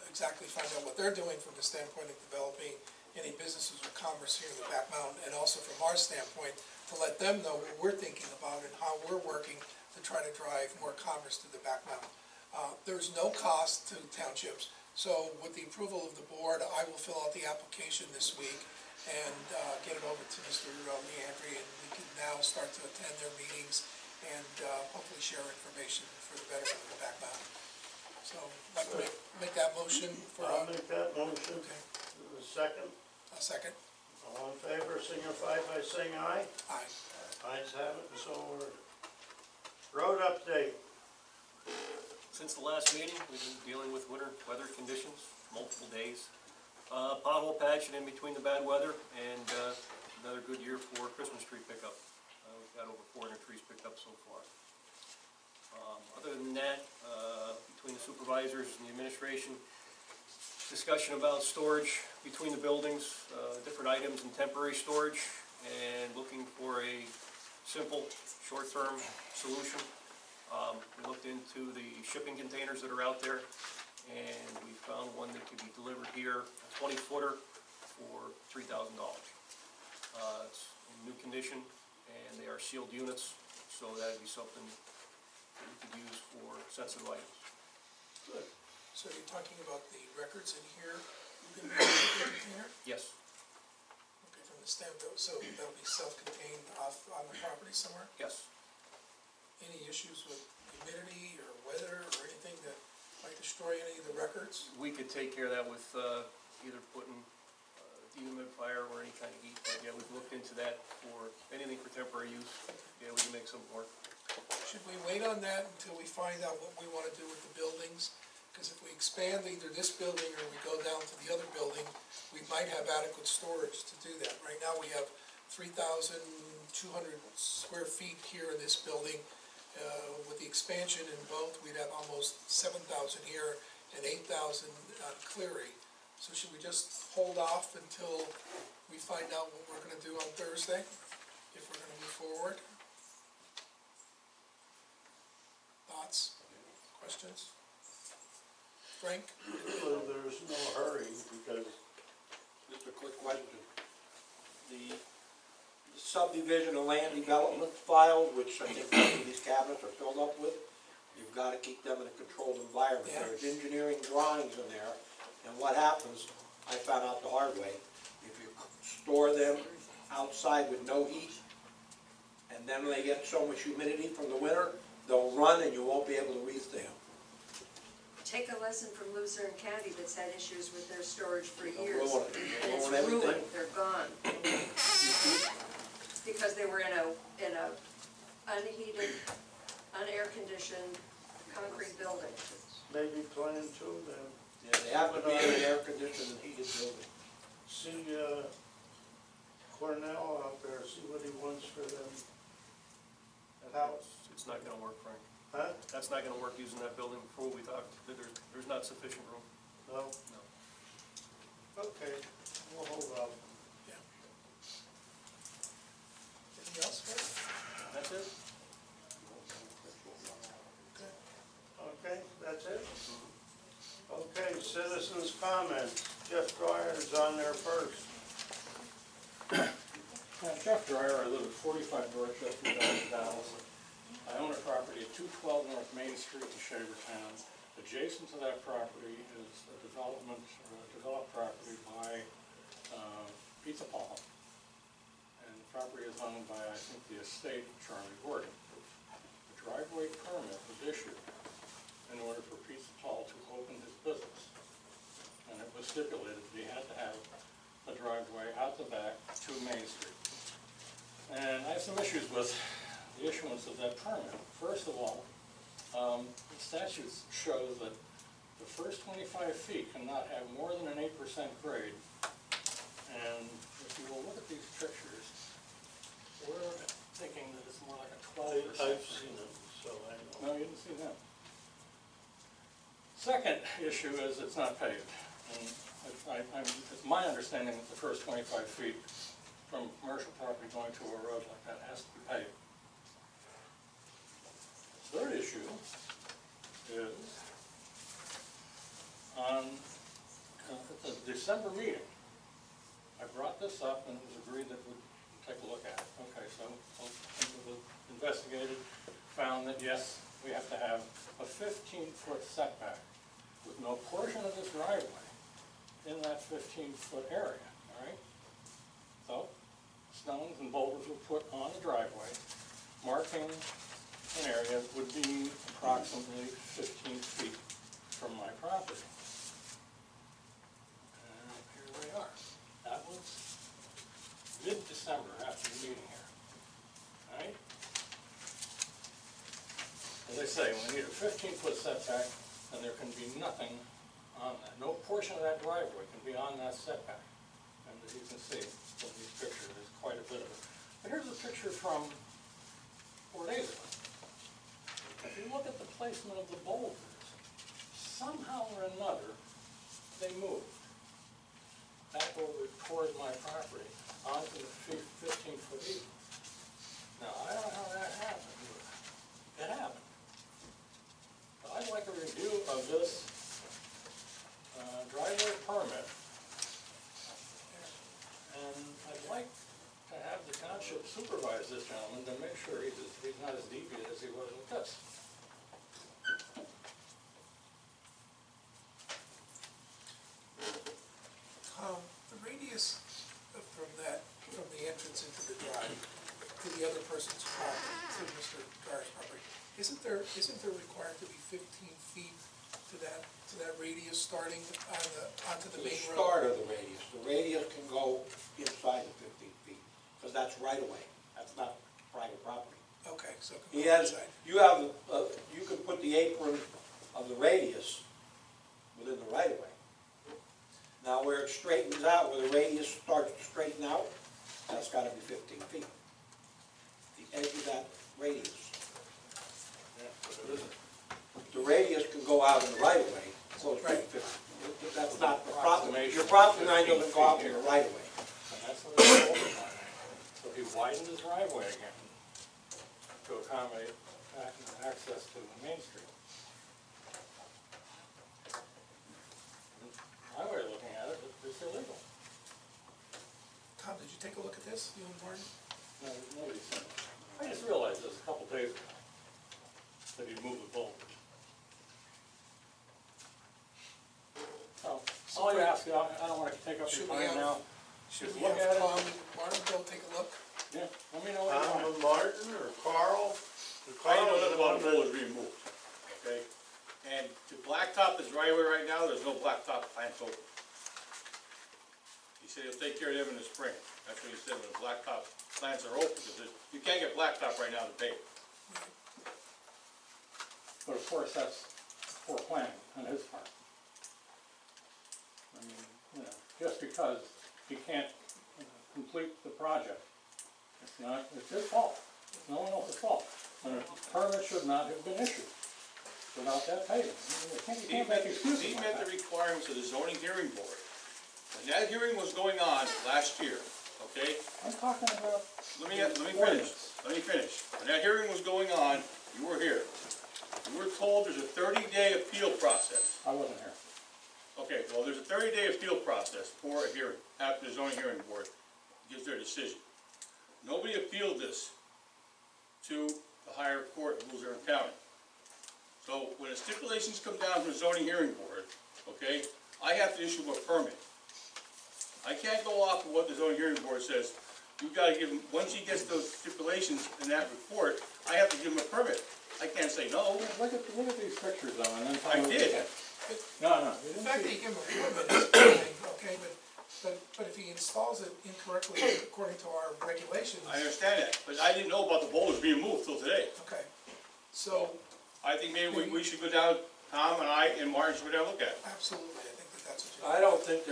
exactly find out what they're doing from the standpoint of developing any businesses or commerce here in the Back Mountain, and also from our standpoint to let them know what we're thinking about and how we're working to try to drive more commerce to the Back Mountain. There's no cost to townships, so with the approval of the board, I will fill out the application this week and get it over to Mr. Leandri, and we can now start to attend their meetings and hopefully share information for the betterment of the Back Mountain. So I'd like to make that motion for. I'll make that motion. Okay. Second. A second. All in favor signify by saying aye. Aye. Ayes have it, and so ordered. Road update. Since the last meeting, we've been dealing with winter weather conditions, multiple days. Pothole patching in between the bad weather, and another good year for Christmas tree pickup. We've got over 400 trees picked up so far. Other than that, between the supervisors and the administration, discussion about storage between the buildings, different items in temporary storage, and looking for a simple, short-term solution. We looked into the shipping containers that are out there, and we found one that could be delivered here, a 20-footer for $3,000. It's in new condition, and they are sealed units, so that'd be something that we could use for sensitive items. Good. So you're talking about the records in here, you can be in the container? Yes, Okay, from the standpoint, so that'll be self-contained off on the property somewhere? yes. Any issues with humidity or weather or anything that might destroy any of the records? We could take care of that with either putting dehumidifier or any kind of heat, but yeah, we've looked into that for anything for temporary use. Yeah, we can make something work. Should we wait on that until we find out what we want to do with the buildings? Because if we expand either this building or we go down to the other building, we might have adequate storage to do that. Right now, we have 3,200 square feet here in this building. With the expansion in both, we'd have almost 7,000 here and 8,000 on Cleary. So should we just hold off until we find out what we're going to do on Thursday, if we're going to move forward? Thoughts, questions? Frank? Well, there's no hurry because Just a quick question. The subdivision and land development file, which I think most of these cabinets are filled up with, you've got to keep them in a controlled environment. Yeah. There's engineering drawings in there, and what happens, I found out the hard way, if you store them outside with no heat, and then they get so much humidity from the winter, they'll run and you won't be able to re-stay them. Take a lesson from Luzerne County that's had issues with their storage for They'll years. ruin it. And They'll it's ruin everything. ruined, they're gone. Because they were in a unheated, unair-conditioned concrete building. maybe plan to then. Yeah, they have to be in an air-conditioned and heated building. See Cornell out there, see what he wants for them. That house, It's not gonna work, Frank. huh? That's not gonna work using that building for what we talked. There's not sufficient room. No? No. Okay, we'll hold off. Yeah. Anything else, Frank? That's it? Okay, that's it? Okay, citizens' comments. Jeff Dwyer's on there first. Jeff Dryer, I live at 45 Dorchester, Dallas. I own a property at 212 North Main Street in Shavertown. Adjacent to that property is a developed property by Pizza Paul. And the property is owned by, I think, the estate of Charlie Gordon. The driveway permit was issued in order for Pizza Paul to open his business. And it was stipulated that he had to have a driveway out the back to Main Street. And I have some issues with the issuance of that permit. First of all, the statute shows that the first 25 feet cannot have more than an 8% grade. And if you will look at these pictures, we're thinking that it's more like a 12%. I've seen them, so I know. No, you didn't see them. Second issue is it's not paved. And it's my understanding that the first 25 feet from commercial property going to a road like that has to be paved. Third issue is on the December meeting, I brought this up and it was agreed that we'd take a look at it. Okay, so we investigated, found that yes, we have to have a 15-foot setback with no portion of this driveway in that 15-foot area, all right? So, stones and boulders were put on the driveway, marking an area would be approximately 15 feet from my property. And here we are. That was mid-December after the meeting here, all right? As I say, we need a 15-foot setback, and there can be nothing on that. No portion of that driveway can be on that setback. And as you can see from these pictures, there's quite a bit of it. But here's a picture from 4 days ago. If you look at the placement of the boulders, somehow or another, they moved back over toward my property onto the 15-foot easement. Now, I don't know how that happened, but it happened. should supervise this gentleman to make sure he's not as deviant as he was with this. The radius from the entrance into the drive to the other person's property, to Mr. Gar's property, isn't there required to be 15 feet to that radius starting onto the To the main road? start of the radius can go inside the 15 feet, because that's right away, that's not private property. Okay, so it He can go has, inside. you can put the apron of the radius within the right of way. Now where it straightens out, where the radius starts to straighten out, that's gotta be 15 feet. The edge of that radius. The radius can go out in the right of way, close to 50. That's not the property, your property line doesn't go out in the right of way. And that's what it's all about. So he widened his driveway again to accommodate access to the main street. My way of looking at it, it's illegal. Tom, did you take a look at this, you and Martin? No, nobody's seen it. I just realized this a couple days ago, that he'd moved the boulders. So, all you ask, I don't want to take up your time now. Should Just we look have at it. Tom and Martin go take a look? Yeah, let me know what you Tom want. and Martin or Carl? I know Carl's nothing the about one the boulders being moved, okay? And to blacktop is right away right now, there's no blacktop plants open. He said he'll take care of them in the spring. That's what he said, when the blacktop plants are open, because you can't get blacktop right now to pave. But of course, that's poor planning on his part. I mean, you know, just because he can't complete the project, it's his fault. It's no one else's fault. And a permit should not have been issued without that payment. You can't make excuses He like met that. the requirements of the zoning hearing board. When that hearing was going on last year, okay? I'm talking about Let me finish. When that hearing was going on, you were here. You were told there's a 30-day appeal process. I wasn't here. Okay, well, there's a 30-day appeal process for a hearing, after the zoning hearing board gives their decision. Nobody appealed this to the higher court of Luzerne County. So when the stipulations come down from the zoning hearing board, okay, I have to issue a permit. I can't go off of what the zoning hearing board says. You've got to give him, once he gets those stipulations in that report, I have to give him a permit. I can't say no. Look at these pictures though, and then tell I me what you did. think. No, you The didn't fact that see. you give him a permit is one thing, okay, but if he installs it incorrectly according to our regulations, I understand that, but I didn't know about the boulders being moved till today. okay, so, I think maybe we should go down, Tom and I and Martin should go down and look at it. absolutely, I think that's what you. I don't think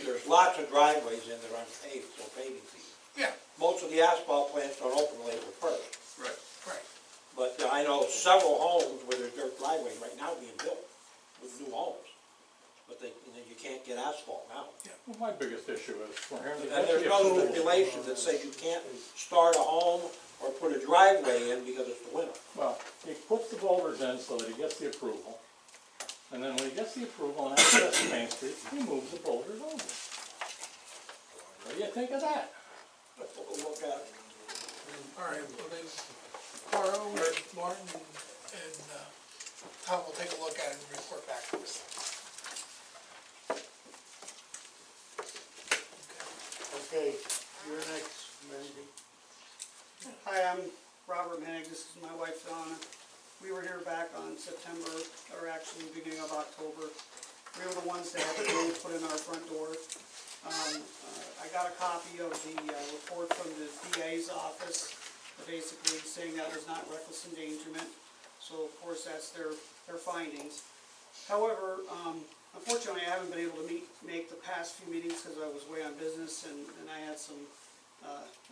there's lots of driveways in there unpaved, so paving season. Yeah, Most of the asphalt plants don't open till April 1st. Right. right. But I know several homes where there's dirt driveways right now being built with new homes. But you can't get asphalt now. Well, my biggest issue is for him to And get there's the no approval. stipulation that says you can't start a home or put a driveway in because it's the winter. Well, he puts the boulders in so that he gets the approval. And then when he gets the approval and access to Main Street, he moves the boulders over. What do you think of that? We'll look at it. All right, well then, Carl, Martin, and Tom will take a look at it and report back to us. Okay, you're next, Mandy. Hi, I'm Robert Manning, this is my wife Donna. We were here back on September, or actually beginning of October. We were the ones that had the roof put in our front door. I got a copy of the report from the DA's office, basically saying that was not reckless endangerment. So of course that's their findings. However, unfortunately I haven't been able to make the past few meetings because I was away on business and I had some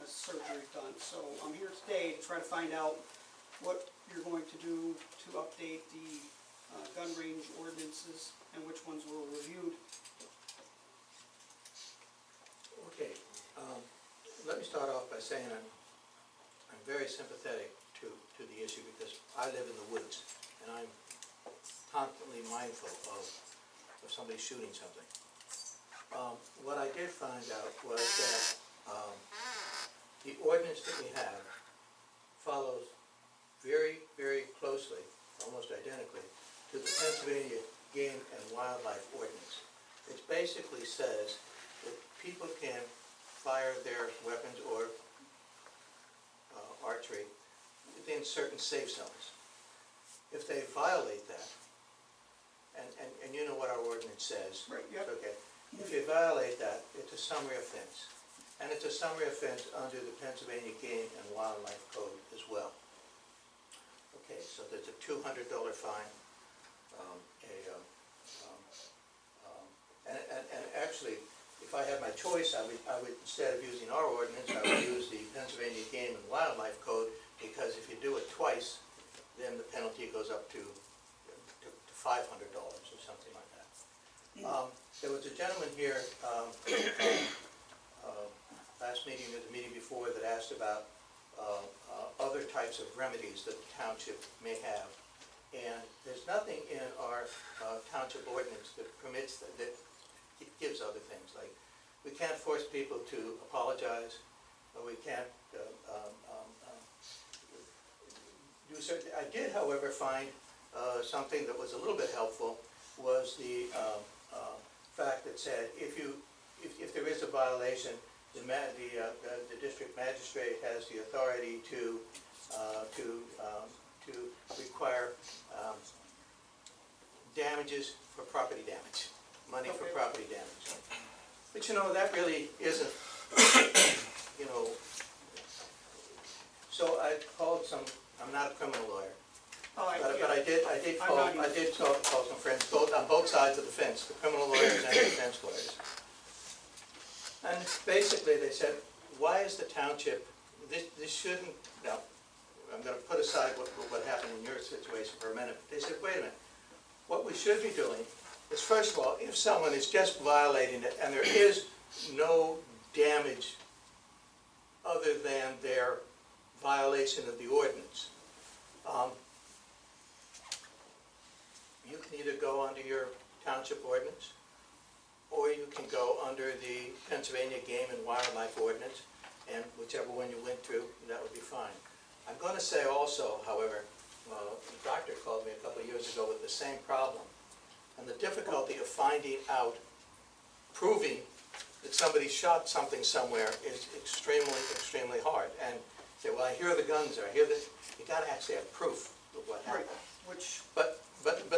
surgery done. So I'm here today to try to find out what you're going to do to update the gun range ordinances and which ones were reviewed. Okay, let me start off by saying I'm very sympathetic to the issue because I live in the woods and I'm constantly mindful of somebody shooting something. What I did find out was that the ordinance that we have follows very, very closely, almost identically, to the Pennsylvania Game and Wildlife Ordinance. It basically says that people can fire their weapons or archery within certain safe zones. If they violate that, and you know what our ordinance says. Right, yep. Okay. If you violate that, it's a summary offense. And it's a summary offense under the Pennsylvania Game and Wildlife Code as well. Okay, so there's a $200 fine. And actually, if I had my choice, I would, instead of using our ordinance, I would use the Pennsylvania Game and Wildlife Code, because if you do it twice, then the penalty goes up to $500 or something like that. There was a gentleman here last meeting or the meeting before that asked about other types of remedies that the township may have. And there's nothing in our township ordinance that permits, that it gives other things. Like, we can't force people to apologize, or we can't do certain. I did, however, find something that was a little bit helpful, was the fact that said if there is a violation, the district magistrate has the authority to require damages for property damage, money for property damage. But you know, that really isn't, you know, so I called some, I'm not a criminal lawyer, but I did call some friends, on both sides of the fence, the criminal lawyers and the defense lawyers. And basically they said, why is the township, this shouldn't, now, I'm going to put aside what happened in your situation for a minute, but they said, wait a minute, what we should be doing is, first of all, if someone is just violating it and there is no damage other than their violation of the ordinance, you can either go under your township ordinance, or you can go under the Pennsylvania Game and Wildlife Ordinance, and whichever one you went through, that would be fine. I'm going to say also, however, the doctor called me a couple of years ago with the same problem, and the difficulty of finding out, proving that somebody shot something somewhere is extremely, extremely hard. And say, well, I hear the guns, or I hear this. You got to actually have proof of what happened. Which, But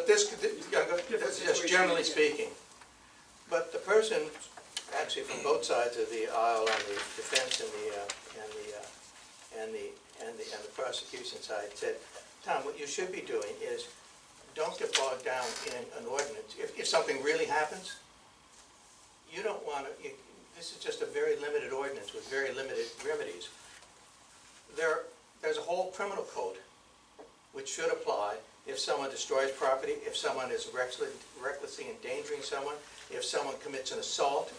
this is just generally speaking. But the person, actually from both sides of the aisle, on the defense and the prosecution side, said, Tom, what you should be doing is, don't get bogged down in an ordinance. If something really happens, you don't want to, this is just a very limited ordinance with very limited remedies. There's a whole criminal code which should apply if someone destroys property, if someone is recklessly endangering someone, if someone commits an assault.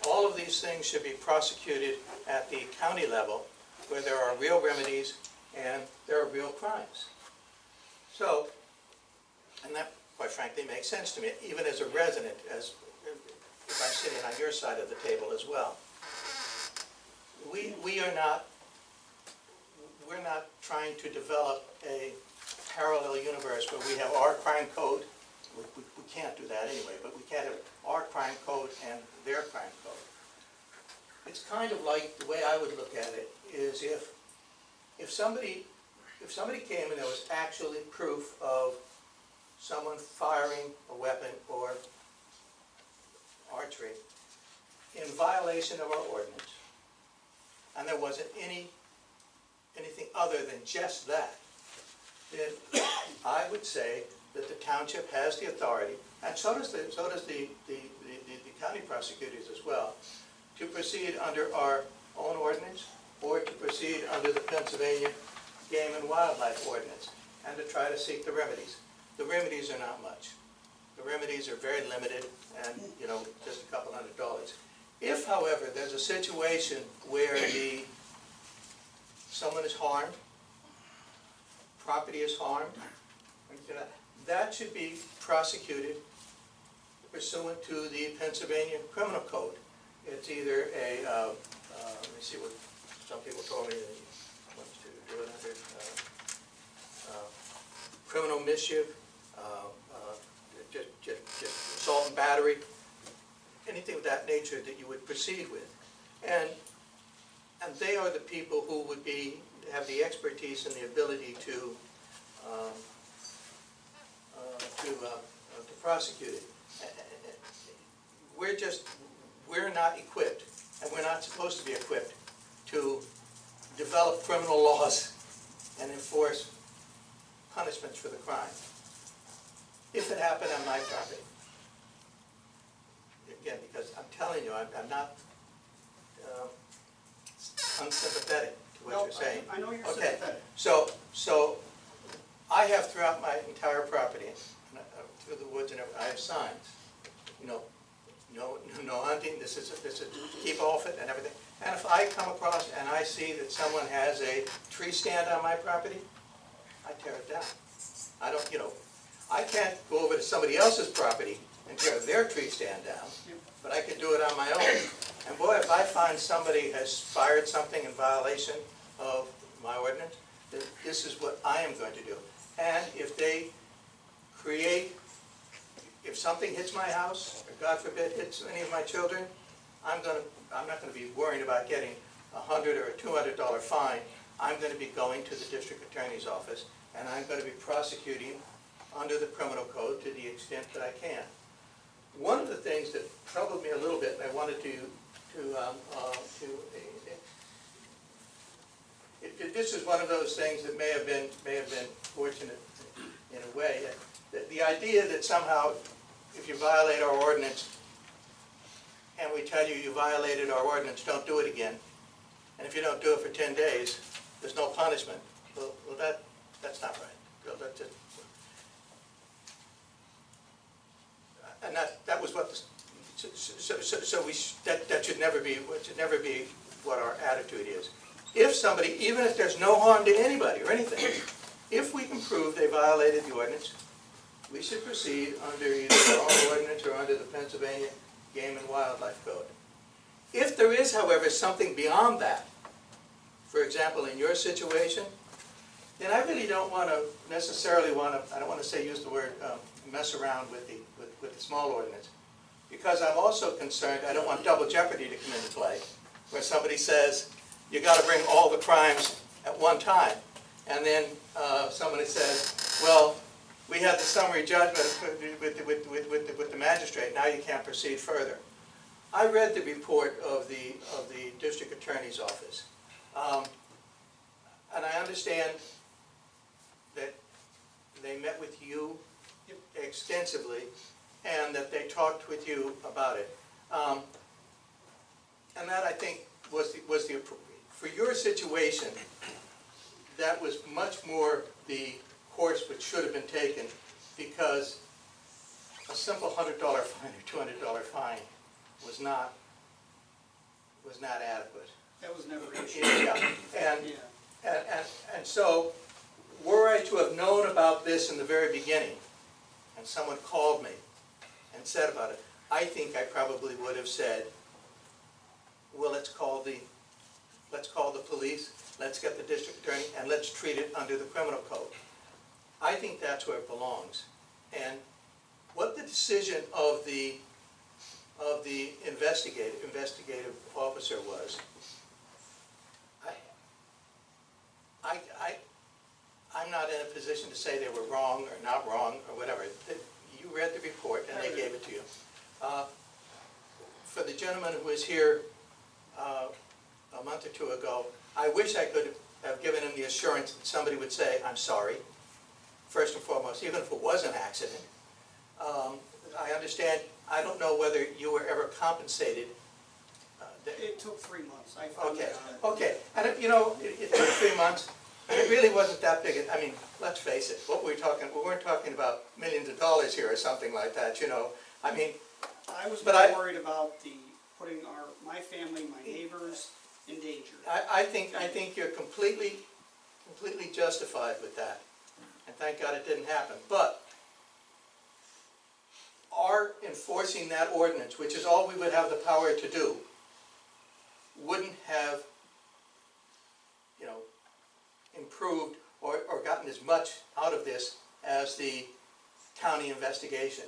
All of these things should be prosecuted at the county level, where there are real remedies and there are real crimes. So, and that, quite frankly, makes sense to me, even as a resident, as if I'm sitting on your side of the table as well. We're not trying to develop a parallel universe where we have our crime code. We can't do that anyway, but we can't have our crime code and their crime code. It's kind of like, the way I would look at it is, if somebody came and there was actually proof of someone firing a weapon or archery in violation of our ordinance, and there wasn't anything other than just that, then I would say that the township has the authority, and so does the county prosecutors as well, to proceed under our own ordinance or to proceed under the Pennsylvania Game and Wildlife Ordinance, and to try to seek the remedies. The remedies are not much. The remedies are very limited, and you know, just a couple $100. If, however, there's a situation where someone is harmed, property is harmed, that should be prosecuted pursuant to the Pennsylvania Criminal Code. It's either a, let me see what some people told me criminal mischief, just assault and battery, anything of that nature that you would proceed with. And they are the people who would have the expertise and the ability to prosecute it. We're not equipped, and we're not supposed to be equipped to develop criminal laws and enforce punishments for the crime. If it happened on my property. Again, because I'm telling you, I'm not unsympathetic to what you're saying. I know you're Okay, sympathetic. so I have throughout my entire property, through the woods and everything, I have signs. No hunting, this is keep off it and everything. And if I come across and I see that someone has a tree stand on my property, I tear it down. I don't, I can't go over to somebody else's property and tear their tree stand down, but I can do it on my own. And boy, if I find somebody has fired something in violation of my ordinance, then this is what I am going to do. And if they if something hits my house, or God forbid hits any of my children, I'm not going to be worrying about getting a $100 or a $200 fine. I'm going to be going to the district attorney's office, and I'm going to be prosecuting under the criminal code to the extent that I can. One of the things that troubled me a little bit, and I wanted this is one of those things that may have been fortunate in a way. The idea that somehow, if you violate our ordinance, and we tell you you violated our ordinance, don't do it again. And if you don't do it for 10 days, there's no punishment. Well, that's not right. And that was what that should never be what our attitude is. If somebody, even if there's no harm to anybody or anything, if we can prove they violated the ordinance, we should proceed under either our ordinance or under the Pennsylvania Game and Wildlife Code. If there is, however, something beyond that, for example, in your situation, then I really don't want to necessarily I don't want to say use the word mess around with the small ordinance, because I'm also concerned, I don't want double jeopardy to come into play, where somebody says, you got to bring all the crimes at one time, and then somebody says, well, we had the summary judgment with the magistrate, now you can't proceed further. I read the report of the district attorney's office, and I understand that they met with you extensively and that they talked with you about it. And that, I think, was the for your situation, that was much more the course which should have been taken, because a simple $100 fine or $200 fine was not adequate. That was never an issue. Yeah. And so, were I to have known about this in the very beginning, and someone called me and said about it, I think I probably would have said, well, let's call the police, let's get the district attorney, and let's treat it under the criminal code. I think that's where it belongs. And what the decision of the investigative officer was, I'm not in a position to say they were wrong or not wrong or whatever. You read the report and they gave it to you. For the gentleman who was here a month or two ago, I wish I could have given him the assurance that somebody would say, I'm sorry, first and foremost, even if it was an accident. I understand, I don't know whether you were ever compensated. It took 3 months. Okay, and it took 3 months. It really wasn't that big. I mean, let's face it. We weren't talking about millions of dollars here or something like that. I mean, I was more worried about putting my family, my neighbors in danger. I think you're completely justified with that, and thank God it didn't happen. But our enforcing that ordinance, which is all we would have the power to do, wouldn't have, improved or gotten as much out of this as the county investigation.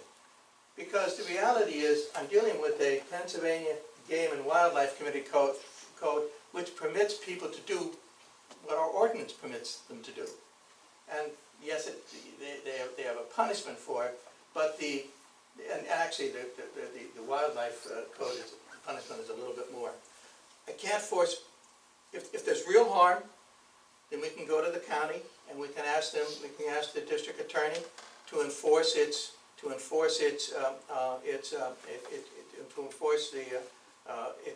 Because the reality is, I'm dealing with a Pennsylvania Game and Wildlife Committee code which permits people to do what our ordinance permits them to do. And yes, they have a punishment for it, but and actually the wildlife code, the punishment is a little bit more. I can't force, if there's real harm, then we can go to the county and we can ask them, we can ask the district attorney to enforce its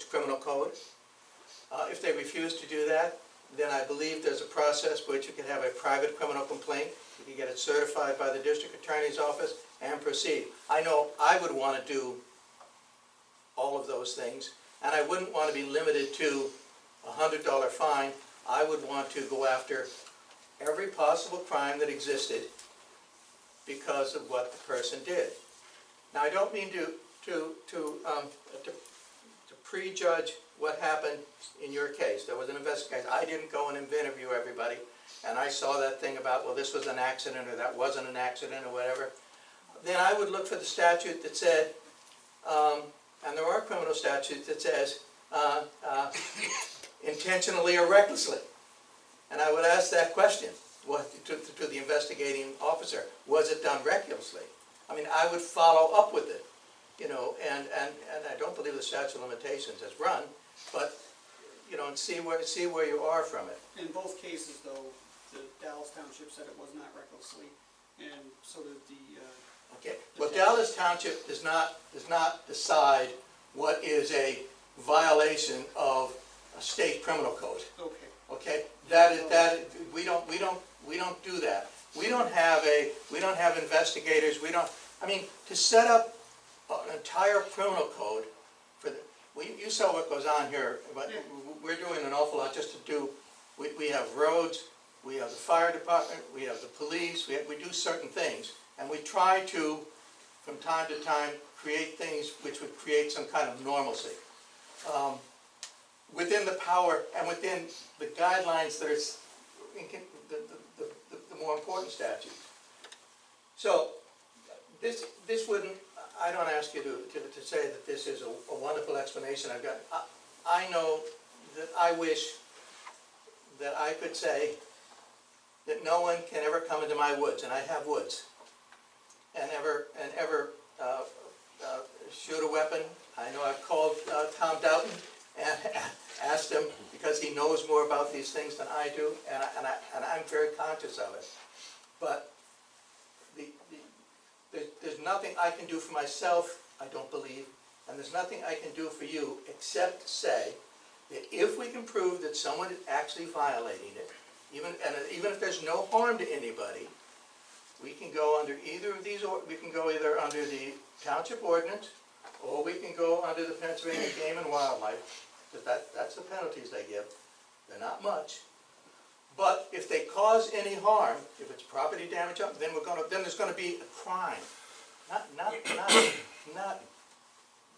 criminal code. If they refuse to do that, then I believe there's a process which you can have a private criminal complaint. You can get it certified by the district attorney's office and proceed. I know I would want to do all of those things, and I wouldn't want to be limited to a $100 fine. I would want to go after every possible crime that existed because of what the person did. Now, I don't mean to prejudge what happened in your case. There was an investigation. I didn't go and interview everybody, and I saw that thing about, well, this was an accident or that wasn't an accident or whatever. Then I would look for the statute that said, and there are criminal statutes that says intentionally or recklessly. And I would ask that question to the investigating officer. Was it done recklessly? I mean, I would follow up with it, you know, and I don't believe the statute of limitations has run, but, you know, and see where you are from it. In both cases, though, the Dallas Township said it was not recklessly, and so did the... Okay. Well, Dallas Township does not decide what is a violation of a state criminal code. Okay. Okay. We don't do that. We don't have investigators. I mean, to set up an entire criminal code for you saw what goes on here, but we're doing an awful lot just to do. We have roads, we have the fire department, we have the police. We do certain things, and we try to, from time to time, create things which would create some kind of normalcy within the power and within the guidelines that are the more important statutes. So this wouldn't. I don't ask you to say that this is a wonderful explanation I've got. I know that I wish that I could say that no one can ever come into my woods, and I have woods, and ever shoot a weapon. I know I've called Tom Doughton and asked him, because he knows more about these things than I do, and I'm very conscious of it. But there's nothing I can do for myself, I don't believe, and there's nothing I can do for you except say that if we can prove that someone is actually violating it, even if there's no harm to anybody, we can go under either of these, or we can go either under the township ordinance, or we can go under the Pennsylvania Game and Wildlife, because that's the penalties they give. They're not much. But if they cause any harm, if it's property damage, then there's going to be a crime, not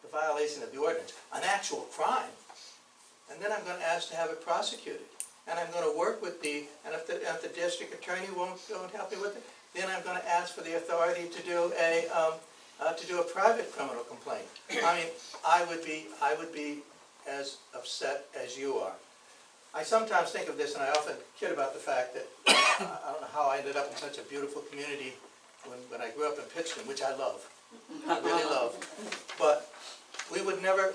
the violation of the ordinance, an actual crime. And then I'm going to ask to have it prosecuted, and I'm going to work with and if the district attorney won't help me with it, then I'm going to ask for the authority to do a private criminal complaint. I mean, I would be as upset as you are. I sometimes think of this, and I often kid about the fact that I don't know how I ended up in such a beautiful community when I grew up in Pittston, which I love, I really love. But we would never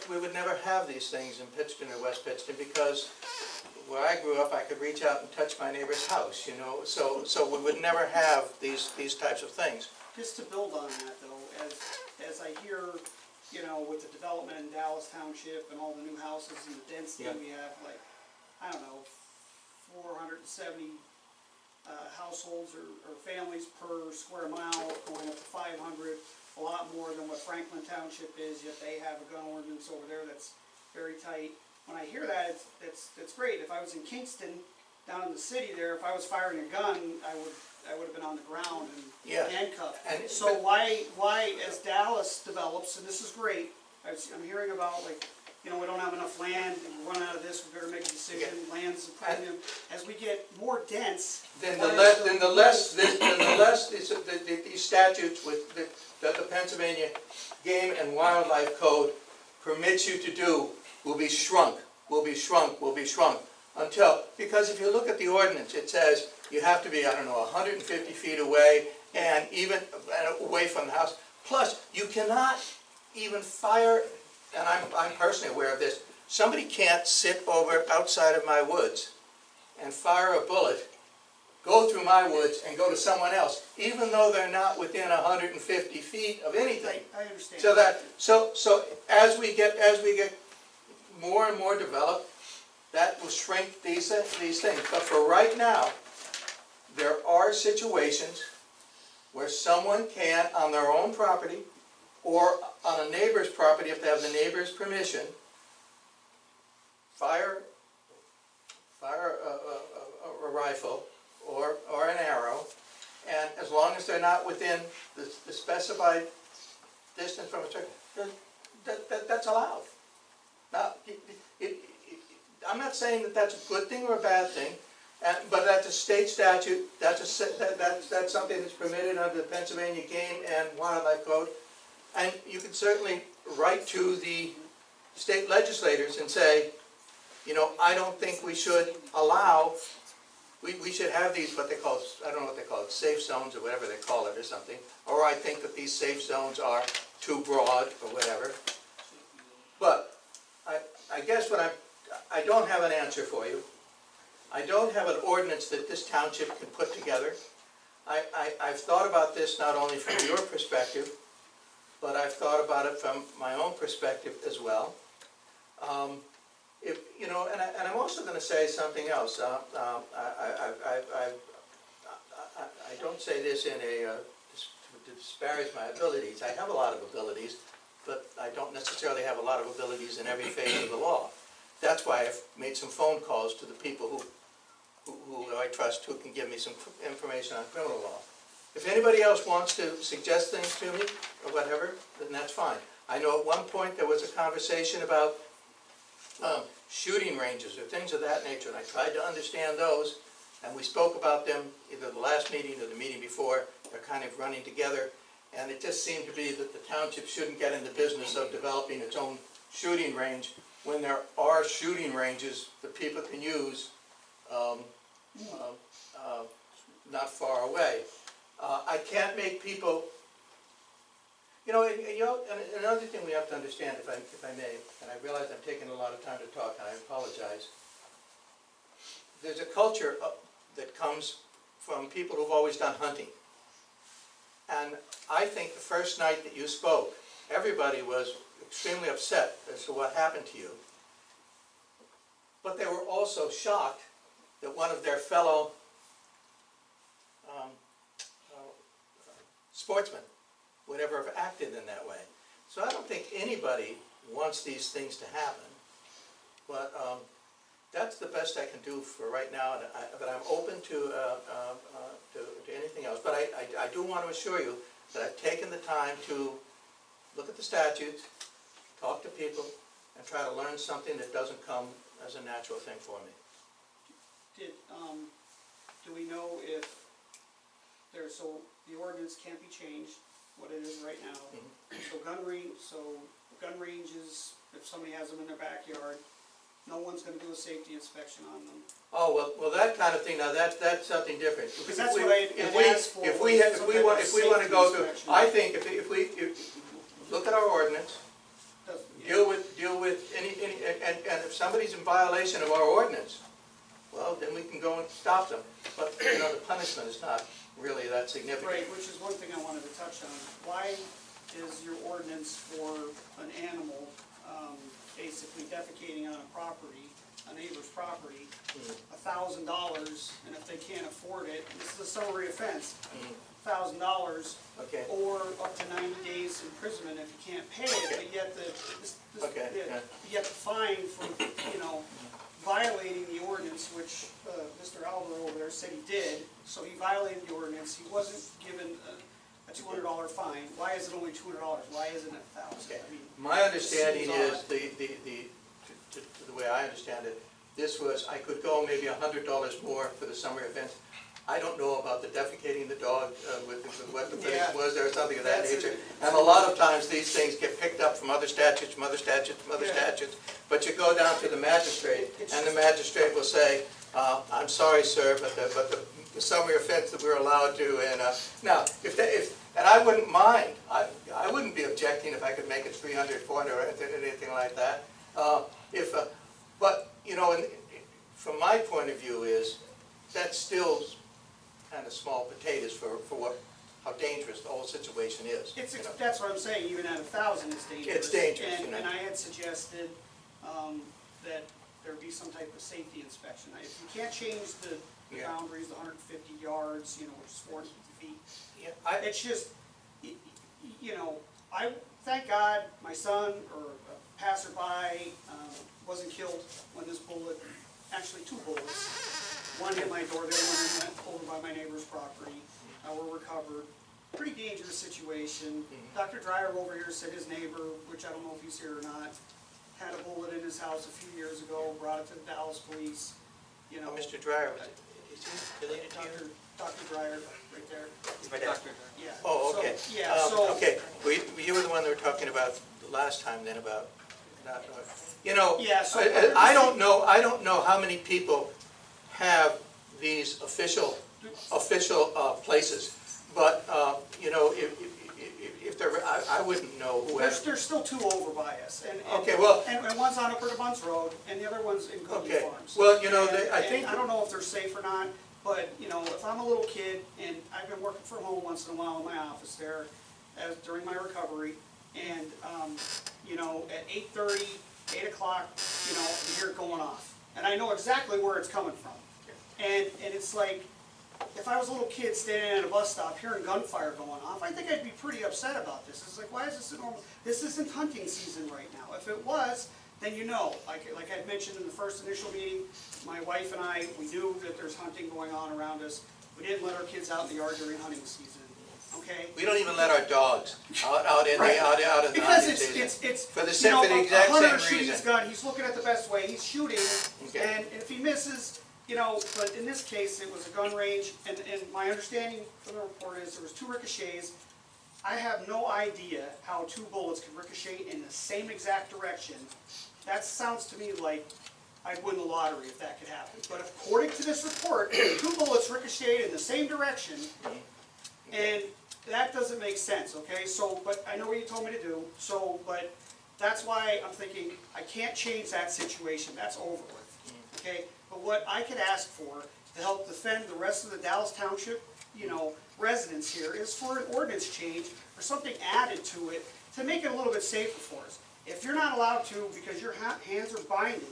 have these things in Pittston or West Pittston, because where I grew up, I could reach out and touch my neighbor's house, you know. So we would never have these types of things. Just to build on that, though, as I hear, you know, with the development in Dallas Township and all the new houses and the density, we have, like, I don't know, 470 households or families per square mile, going up to 500, a lot more than what Franklin Township is, yet they have a gun ordinance over there that's very tight. When I hear that, it's great. If I was in Kingston, down in the city there, if I was firing a gun, I would have been on the ground and handcuffed. So why, as Dallas develops, and this is great, I'm hearing about, like, you know, we don't have enough land, we're running out of this, we better make a decision, land's a premium. As we get more dense. Then the less these statutes that the Pennsylvania Game and Wildlife Code permits you to do will be shrunk, until, because if you look at the ordinance, it says you have to be, I don't know, 150 feet away and even away from the house. Plus, you cannot even fire, and I'm personally aware of this, somebody can't sit over outside of my woods and fire a bullet, go through my woods and go to someone else, even though they're not within 150 feet of anything. I understand. So as we get more and more developed, that will shrink these things. But for right now, there are situations where someone can, on their own property, or on a neighbor's property, if they have the neighbor's permission, fire a rifle or an arrow, and as long as they're not within the specified distance from a tree, that's allowed. Now, I'm not saying that that's a good thing or a bad thing, but that's a state statute. That's something that's permitted under the Pennsylvania Game and Wildlife Code, and you can certainly write to the state legislators and say, you know, I don't think we should allow. We should have these, what they call, I don't know what they call it, safe zones or whatever they call it or something. Or I think that these safe zones are too broad or whatever. But I guess I don't have an answer for you. I don't have an ordinance that this township can put together. I've thought about this not only from your perspective, but I've thought about it from my own perspective as well. You know, and I'm also going to say something else. I don't say this in to disparage my abilities. I have a lot of abilities, but I don't necessarily have a lot of abilities in every phase of the law. That's why I've made some phone calls to the people who I trust, who can give me some information on criminal law. If anybody else wants to suggest things to me or whatever, then that's fine. I know at one point there was a conversation about shooting ranges or things of that nature, and I tried to understand those, and we spoke about them either the last meeting or the meeting before. They're kind of running together, and it just seemed to be that the township shouldn't get in the business of developing its own shooting range when there are shooting ranges that people can use not far away. I can't make people, you know, and another thing we have to understand, if I may, and I realize I'm taking a lot of time to talk, and I apologize. There's a culture that comes from people who've always done hunting. And I think the first night that you spoke, everybody was extremely upset as to what happened to you. But they were also shocked that one of their fellow sportsmen would ever have acted in that way. So I don't think anybody wants these things to happen, but that's the best I can do for right now, but I'm open to anything else. But I do want to assure you that I've taken the time to look at the statutes, talk to people, and try to learn something that doesn't come as a natural thing for me. Do we know if so the ordinance can't be changed, what it is right now. So gun ranges, if somebody has them in their backyard, no one's gonna do a safety inspection on them. Oh, well, that kind of thing, now that's something different. Because that's what I asked for. If we want to go through, I think if we look at our ordinance, deal with any, and if somebody's in violation of our ordinance, well, then we can go and stop them. But, you know, the punishment is not really that significant. Right, which is one thing I wanted to touch on. Why is your ordinance for an animal basically defecating on a property, a neighbor's property, $1,000, and if they can't afford it, and this is a summary offense, $1,000, or up to 90 days imprisonment if you can't pay it, but yet the fine for, you know, violating the ordinance, which Mr. Albert over there said he did, so he violated the ordinance. He wasn't given a a $200 fine, why is it only $200? Why isn't it $1,000? Okay. I mean, My understanding seems is, odd. the way I understand it, this was, I could go maybe $100 more for the summer events. I don't know about the defecating the dog with what the place Yeah. was there or something of that That's nature. it. And a lot of times these things get picked up from other statutes, from other statutes, from other Yeah. statutes. But you go down to the magistrate, and the magistrate will say, I'm sorry, sir, but the summer offense that we're allowed to, and now, and I wouldn't mind, I wouldn't be objecting if I could make it 300, 400, or anything like that. But, you know, from my point of view is, that's still kind of small potatoes for how dangerous the whole situation is. It's, you know. that's what I'm saying, even at 1,000, it's dangerous. It's dangerous, And- you know. And I had suggested that there be some type of safety inspection. If you can't change the Yeah. boundaries, the 150 yards, you know, which is 450 feet, Yeah, it's just, you know, thank God my son or a passerby wasn't killed when this bullet, actually 2 bullets. One hit my door, the other one went over by my neighbor's property. Were recovered. Pretty dangerous situation. Dr. Dreyer over here said his neighbor, which I don't know if he's here or not, had a bullet in his house a few years ago, brought it to the Dallas police, you know. Mr. Dreyer, is he related to you? Dr. Dreyer, right there. My dad. Yeah. Oh, okay. So, yeah, so. Okay, well, you were the one that were talking about last time then about, not, you know, Yeah, so- I don't know how many people have these official places, but, you know, if they're, I wouldn't know who has. There's still 2 over by us, and Okay, well. and one's on Upper DeBunt's Road, and the other one's in Goodley Okay, Farms. well, you know, And- I and think. I don't know if they're safe or not, but, you know, if I'm a little kid, and I've been working from home once in a while in my office there, during my recovery, and, you know, at 8:30, 8 o'clock, you know, you hear it going off. And I know exactly where it's coming from. And it's like, if I was a little kid standing at a bus stop hearing gunfire going off, I think I'd be pretty upset about this. It's like, why is this a normal, this isn't hunting season right now. If it was, then you know, like I mentioned in the first initial meeting, my wife and I, we knew that there's hunting going on around us. We didn't let our kids out in the yard during hunting season, okay? We don't even let our dogs out in the, out of the Because hunting season. it's, For the you know, exact a hunter same shooting his reason. gun, he's looking at the best way, he's shooting, Okay. and if he misses, you know, but in this case, it was a gun range, and my understanding from the report is there was 2 ricochets. I have no idea how 2 bullets could ricochet in the same exact direction. That sounds to me like I'd win the lottery if that could happen. But according to this report, 2 bullets ricocheted in the same direction, and that doesn't make sense, okay? So, but I know what you told me to do, so, but that's why I'm thinking, I can't change that situation, that's over with, okay? But what I could ask for to help defend the rest of the Dallas Township, you know, residents here, is for an ordinance change or something added to it to make it a little bit safer for us. If you're not allowed to because your hands are binded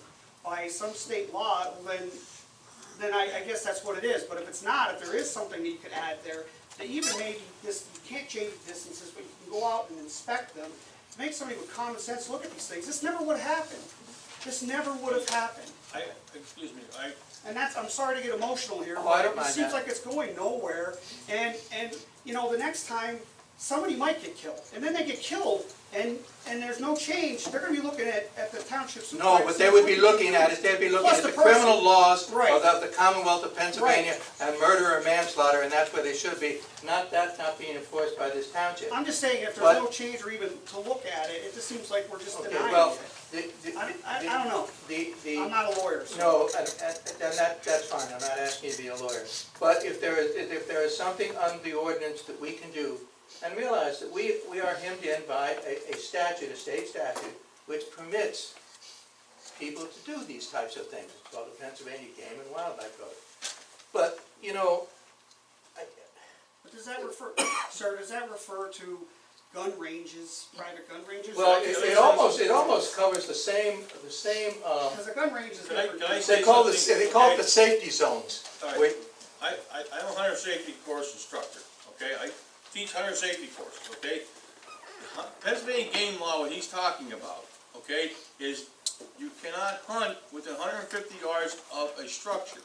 by some state law, then I guess that's what it is. But if it's not, if there is something that you could add there, that even maybe this, you can't change the distances, but you can go out and inspect them, to make somebody with common sense look at these things. This never would have happened. This never would have happened. Excuse me, And that's, I'm sorry to get emotional here, Oh, I don't but it mind seems that. like it's going nowhere. And, you know, the next time, somebody might get killed. And then they get killed, and there's no change. They're gonna be looking at the township supervisor. No, but they would be looking at it, they'd be looking Plus at the the person. criminal laws Right. of the Commonwealth of Pennsylvania and murder or manslaughter, and that's where they should be, not being enforced by this township. I'm just saying, if But- there's no change or even to look at it, it just seems like we're just Okay, denying well, it. I don't know. I'm not a lawyer, so. No, and that's fine, I'm not asking you to be a lawyer. But if there is something on the ordinance that we can do, and realize that we are hemmed in by a statute, a state statute, which permits people to do these types of things. It's called the Pennsylvania Game and Wildlife Code. But, you know, But does that refer, sir, does that refer to gun ranges, private gun ranges? well, it almost covers the same, Because a gun range is Can I- different. can I they call it Okay. the safety zones. All right. Wait, I'm a hunter safety course instructor, okay? I teach hunter safety courses, okay? The Pennsylvania game law, what he's talking about, okay, is you cannot hunt within 150 yards of a structure.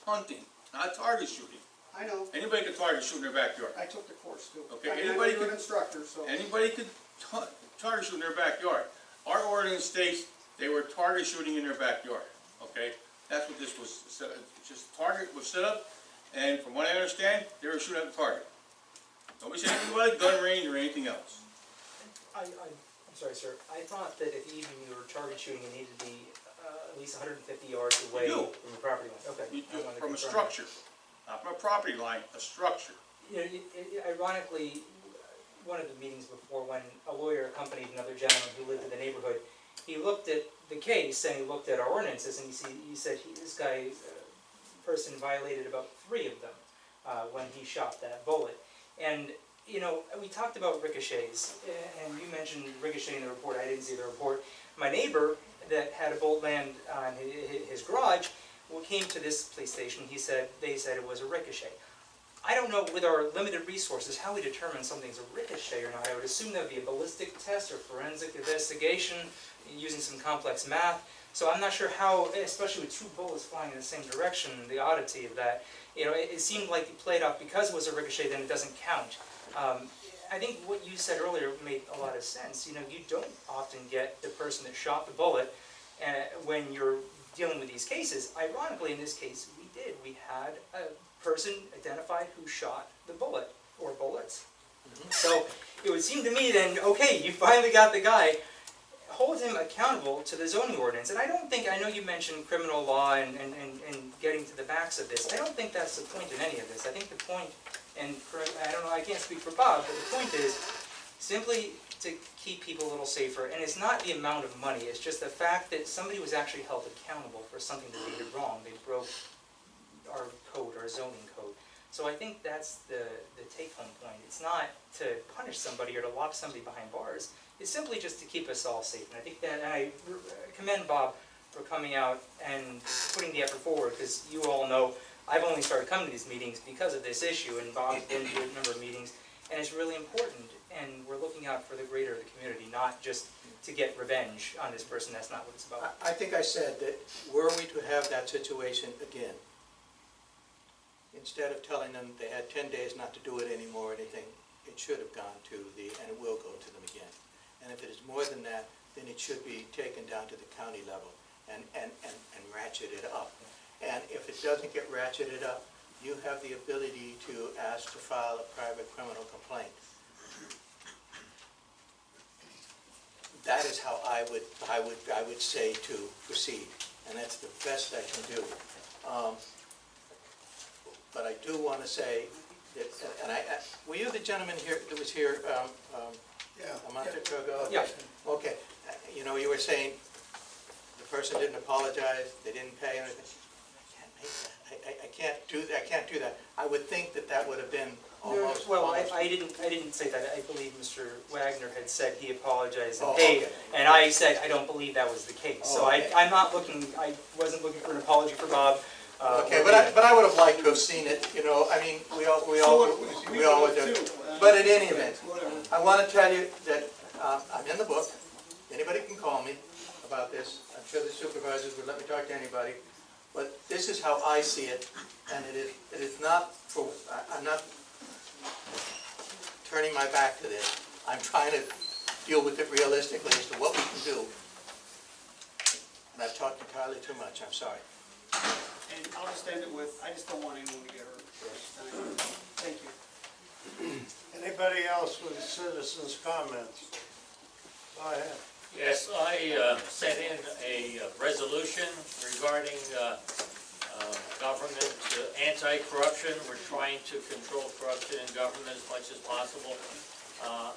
Hunting, not target shooting, I know, Anybody can target shoot in their backyard. I took the course too. Okay, I mean, anybody you're an can- instructor, so. Anybody could target shoot in their backyard. Our ordinance states they were target shooting in their backyard, okay? That's what this was, just target was set up, and from what I understand, they were shooting at the target. Nobody said anything about a gun range or anything else. I'm sorry, sir. I thought that if even you were target shooting, it needed to be at least 150 yards away You do. from the property line. Okay. You do I it wanted to from a confirm. structure, not from a property line, a structure. You know, ironically, one of the meetings before, when a lawyer accompanied another gentleman who lived in the neighborhood, he looked at the case and he looked at our ordinances, and he said this person violated about 3 of them when he shot that bullet. And you know, we talked about ricochets, and you mentioned ricochet in the report. I didn't see the report. My neighbor that had a bolt land on his garage, came to this police station. They said it was a ricochet. I don't know, with our limited resources, how we determine something's a ricochet or not. I would assume that would be a ballistic test or forensic investigation using some complex math. So I'm not sure how, especially with 2 bullets flying in the same direction, the oddity of that. You know, it seemed like it played off because it was a ricochet, then it doesn't count. I think what you said earlier made a lot of sense. You know, you don't often get the person that shot the bullet when you're dealing with these cases. Ironically, in this case, we did. We had a person identified who shot the bullet, or bullets. So it would seem to me then, okay, you finally got the guy. Hold him accountable to the zoning ordinance. And I know you mentioned criminal law and getting to the backs of this. I don't think that's the point in any of this. I think the point, and I don't know, I can't speak for Bob, but the point is simply to keep people a little safer. And it's not the amount of money, it's just the fact that somebody was actually held accountable for something that they did wrong. They broke our code, our zoning code. So I think that's the take-home point. It's not to punish somebody or to lock somebody behind bars. It's simply just to keep us all safe. And I think that, and I commend Bob for coming out and putting the effort forward, because you all know I've only started coming to these meetings because of this issue, and Bob's been to a number of meetings, and it's really important. And we're looking out for the greater of the community, not just to get revenge on this person. That's not what it's about. I think I said that were we to have that situation again, instead of telling them they had 10 days not to do it anymore or anything, it should have gone to and it will go to them again. And if it is more than that, then it should be taken down to the county level and ratcheted up. And if it doesn't get ratcheted up, you have the ability to ask to file a private criminal complaint. That is how I would say to proceed, and that's the best I can do. But I do want to say that, and were you the gentleman here that was here a month or two ago? Yeah. Okay. You know, you were saying the person didn't apologize, they didn't pay anything. I can't do that. I can't do that. I would think that would have been almost. Well, I didn't say that. I believe Mr. Wagner had said he apologized and Oh, paid, okay. and I said I don't believe that was the case. Oh, So okay. I wasn't looking for an apology for Bob. Okay, but I would have liked to have seen it. You know, I mean, we all would do. But in any event, I want to tell you that I'm in the book. Anybody can call me about this. I'm sure the supervisors would let me talk to anybody. But this is how I see it, and it is not for. I'm not turning my back to this. I'm trying to deal with it realistically as to what we can do. And I've talked entirely too much. I'm sorry. And I'll just end it with, I just don't want anyone to get hurt. Thank you. Anybody else with citizens' comments? Go ahead. Yes, I sent in a resolution regarding government anti-corruption. We're trying to control corruption in government as much as possible.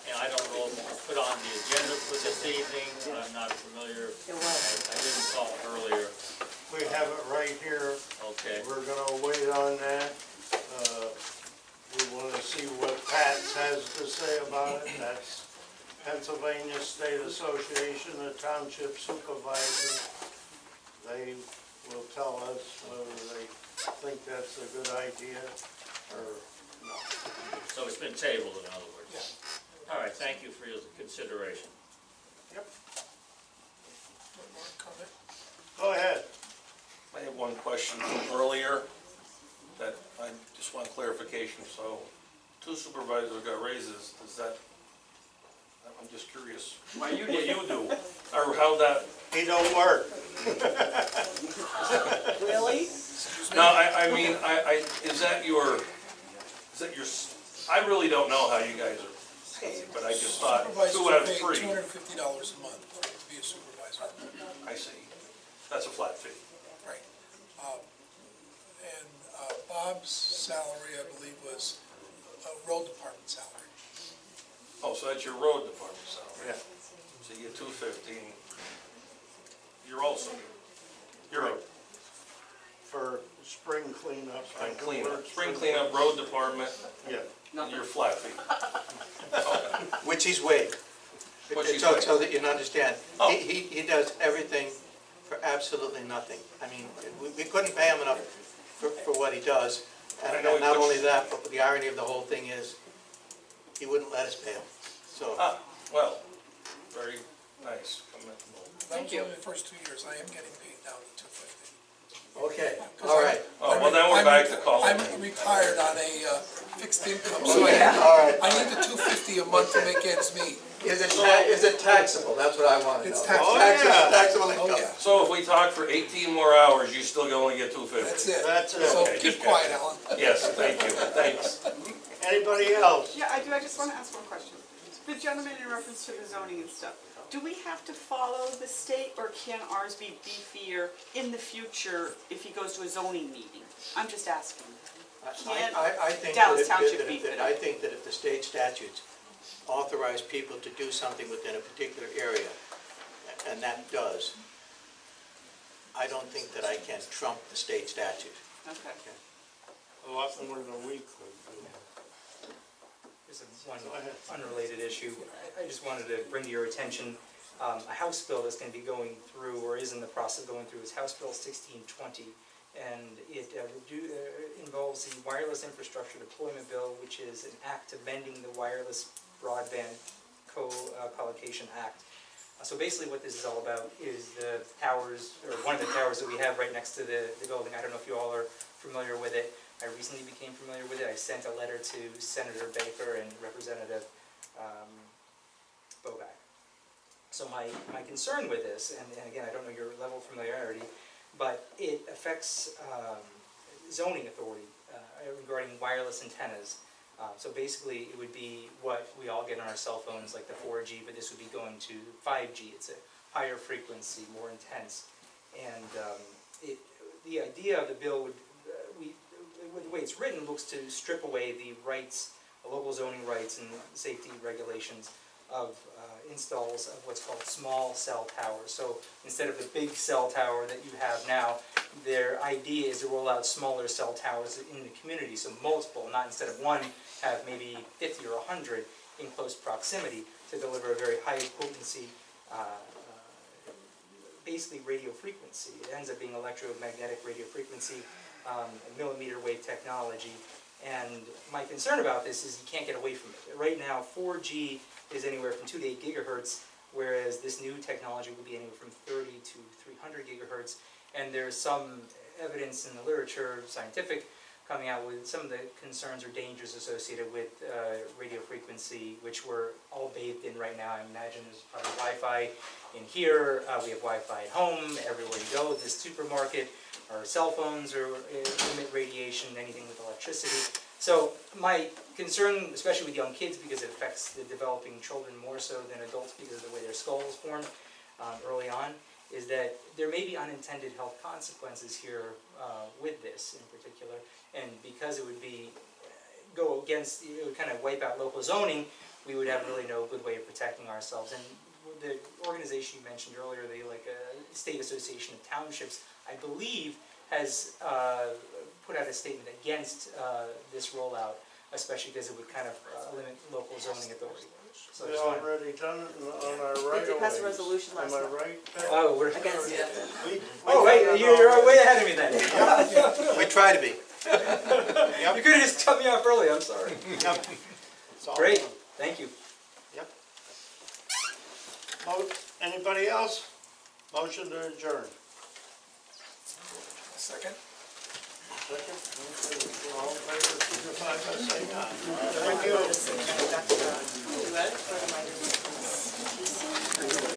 And I don't know if it was put on the agenda for this evening. I'm not familiar. I didn't call earlier. We have it right here. Okay. We're gonna wait on that. We wanna see what Pat has to say about it. That's Pennsylvania State Association of Township Supervisors. They will tell us whether they think that's a good idea or not. So it's been tabled, in other words? Yeah. All right, thank you for your consideration. Yep. Go ahead. I have one question from earlier that I Just one clarification, so 2 supervisors got raises, does that, I'm just curious. Why you What did. you do, or how that, He don't work. Really? no, I mean, is that your, I really don't know how you guys are, but I just thought 2 out of 3. $250 a month to be a supervisor. I see. That's a flat fee. Right. And Bob's salary, I believe, was a road department salary. Oh, so that's your road department salary? Yeah. So you get $250, and you're also, you're a For spring cleanup. spring cleanup, road department, Yeah. and your flat fee. Okay. Which he's waived. Which he's So- waived. So that you understand, Oh. he does everything for absolutely nothing. I mean, we couldn't pay him enough for what he does. I And know he not puts- only that, but the irony of the whole thing is, he wouldn't let us pay him. So, Well, very nice, commendable. That was only the first 2 years. I am getting paid now the $250. okay, all right. Oh, well, then we're back to calling. I'm retired on a fixed income, so Okay, all right. I need the $250 a month to make ends meet. Is it taxable? That's what I want to know. It's taxable. Oh, yeah. Taxable Oh, income. yeah, So if we talk for 18 more hours, you still only get $250? that's it. That's it. So Okay, keep just quiet, checking. Alan. Yes, thank you, thanks. Anybody else? Yeah, I do, I just want to ask one question. The gentleman in reference to the zoning and stuff, do we have to follow the state, or can ours be beefier in the future if he goes to a zoning meeting? I'm just asking. I think Dallas that Township if- beef it I up? think that if the state statutes authorize people to do something within a particular area, and that does, I don't think that I can trump the state statute. Okay. A lot more than a week would do. There's one Go ahead. unrelated issue. I just wanted to bring to your attention a House bill that's going to be going through, or is in the process of going through, is House Bill 1620. And it involves the Wireless Infrastructure Deployment Bill, which is an act amending the Wireless Broadband Co-Collocation Act. So basically what this is all about is the towers, or one of the towers that we have right next to the building. I don't know if you all are familiar with it. I recently became familiar with it. I sent a letter to Senator Baker and Representative Bobak. So my concern with this, and again, I don't know your level of familiarity, but it affects zoning authority regarding wireless antennas. So basically, it would be what we all get on our cell phones, like the 4G, but this would be going to 5G. It's a higher frequency, more intense. And the idea of the bill would, the way it's written, looks to strip away the rights, the local zoning rights and safety regulations of installs of what's called small cell towers. So instead of the big cell tower that you have now, their idea is to roll out smaller cell towers in the community. So multiple, not instead of one, have maybe 50 or 100 in close proximity to deliver a very high potency, basically radio frequency. It ends up being electromagnetic radio frequency, millimeter wave technology. And my concern about this is you can't get away from it. Right now, 4G is anywhere from 2 to 8 gigahertz, whereas this new technology will be anywhere from 30 to 300 gigahertz. And there's some evidence in the literature, scientific, coming out with some of the concerns or dangers associated with radio frequency, which we're all bathed in right now. I imagine there's probably Wi-Fi in here, we have Wi-Fi at home, everywhere you go, this supermarket, our cell phones are emit radiation, anything with electricity. So my concern, especially with young kids, because it affects the developing children more so than adults because of the way their skull is formed early on, is that there may be unintended health consequences here with this in particular. And because it would go against, it would kind of wipe out local zoning, we would have really no good way of protecting ourselves. And the organization you mentioned earlier, the State Association of Townships, I believe has put out a statement against this rollout, especially because it would kind of limit local zoning authority. So We already done it on our right of They passed a ways. resolution last Am I month. right? Oh, we're Against it. oh wait, you're way ahead of me then. We try to be. You could have just cut me off early. I'm sorry. It's all Great, done. thank you. Yep. Anybody else? Motion to adjourn. Second? Second? Okay, all in favor? favor say aye. Thank you.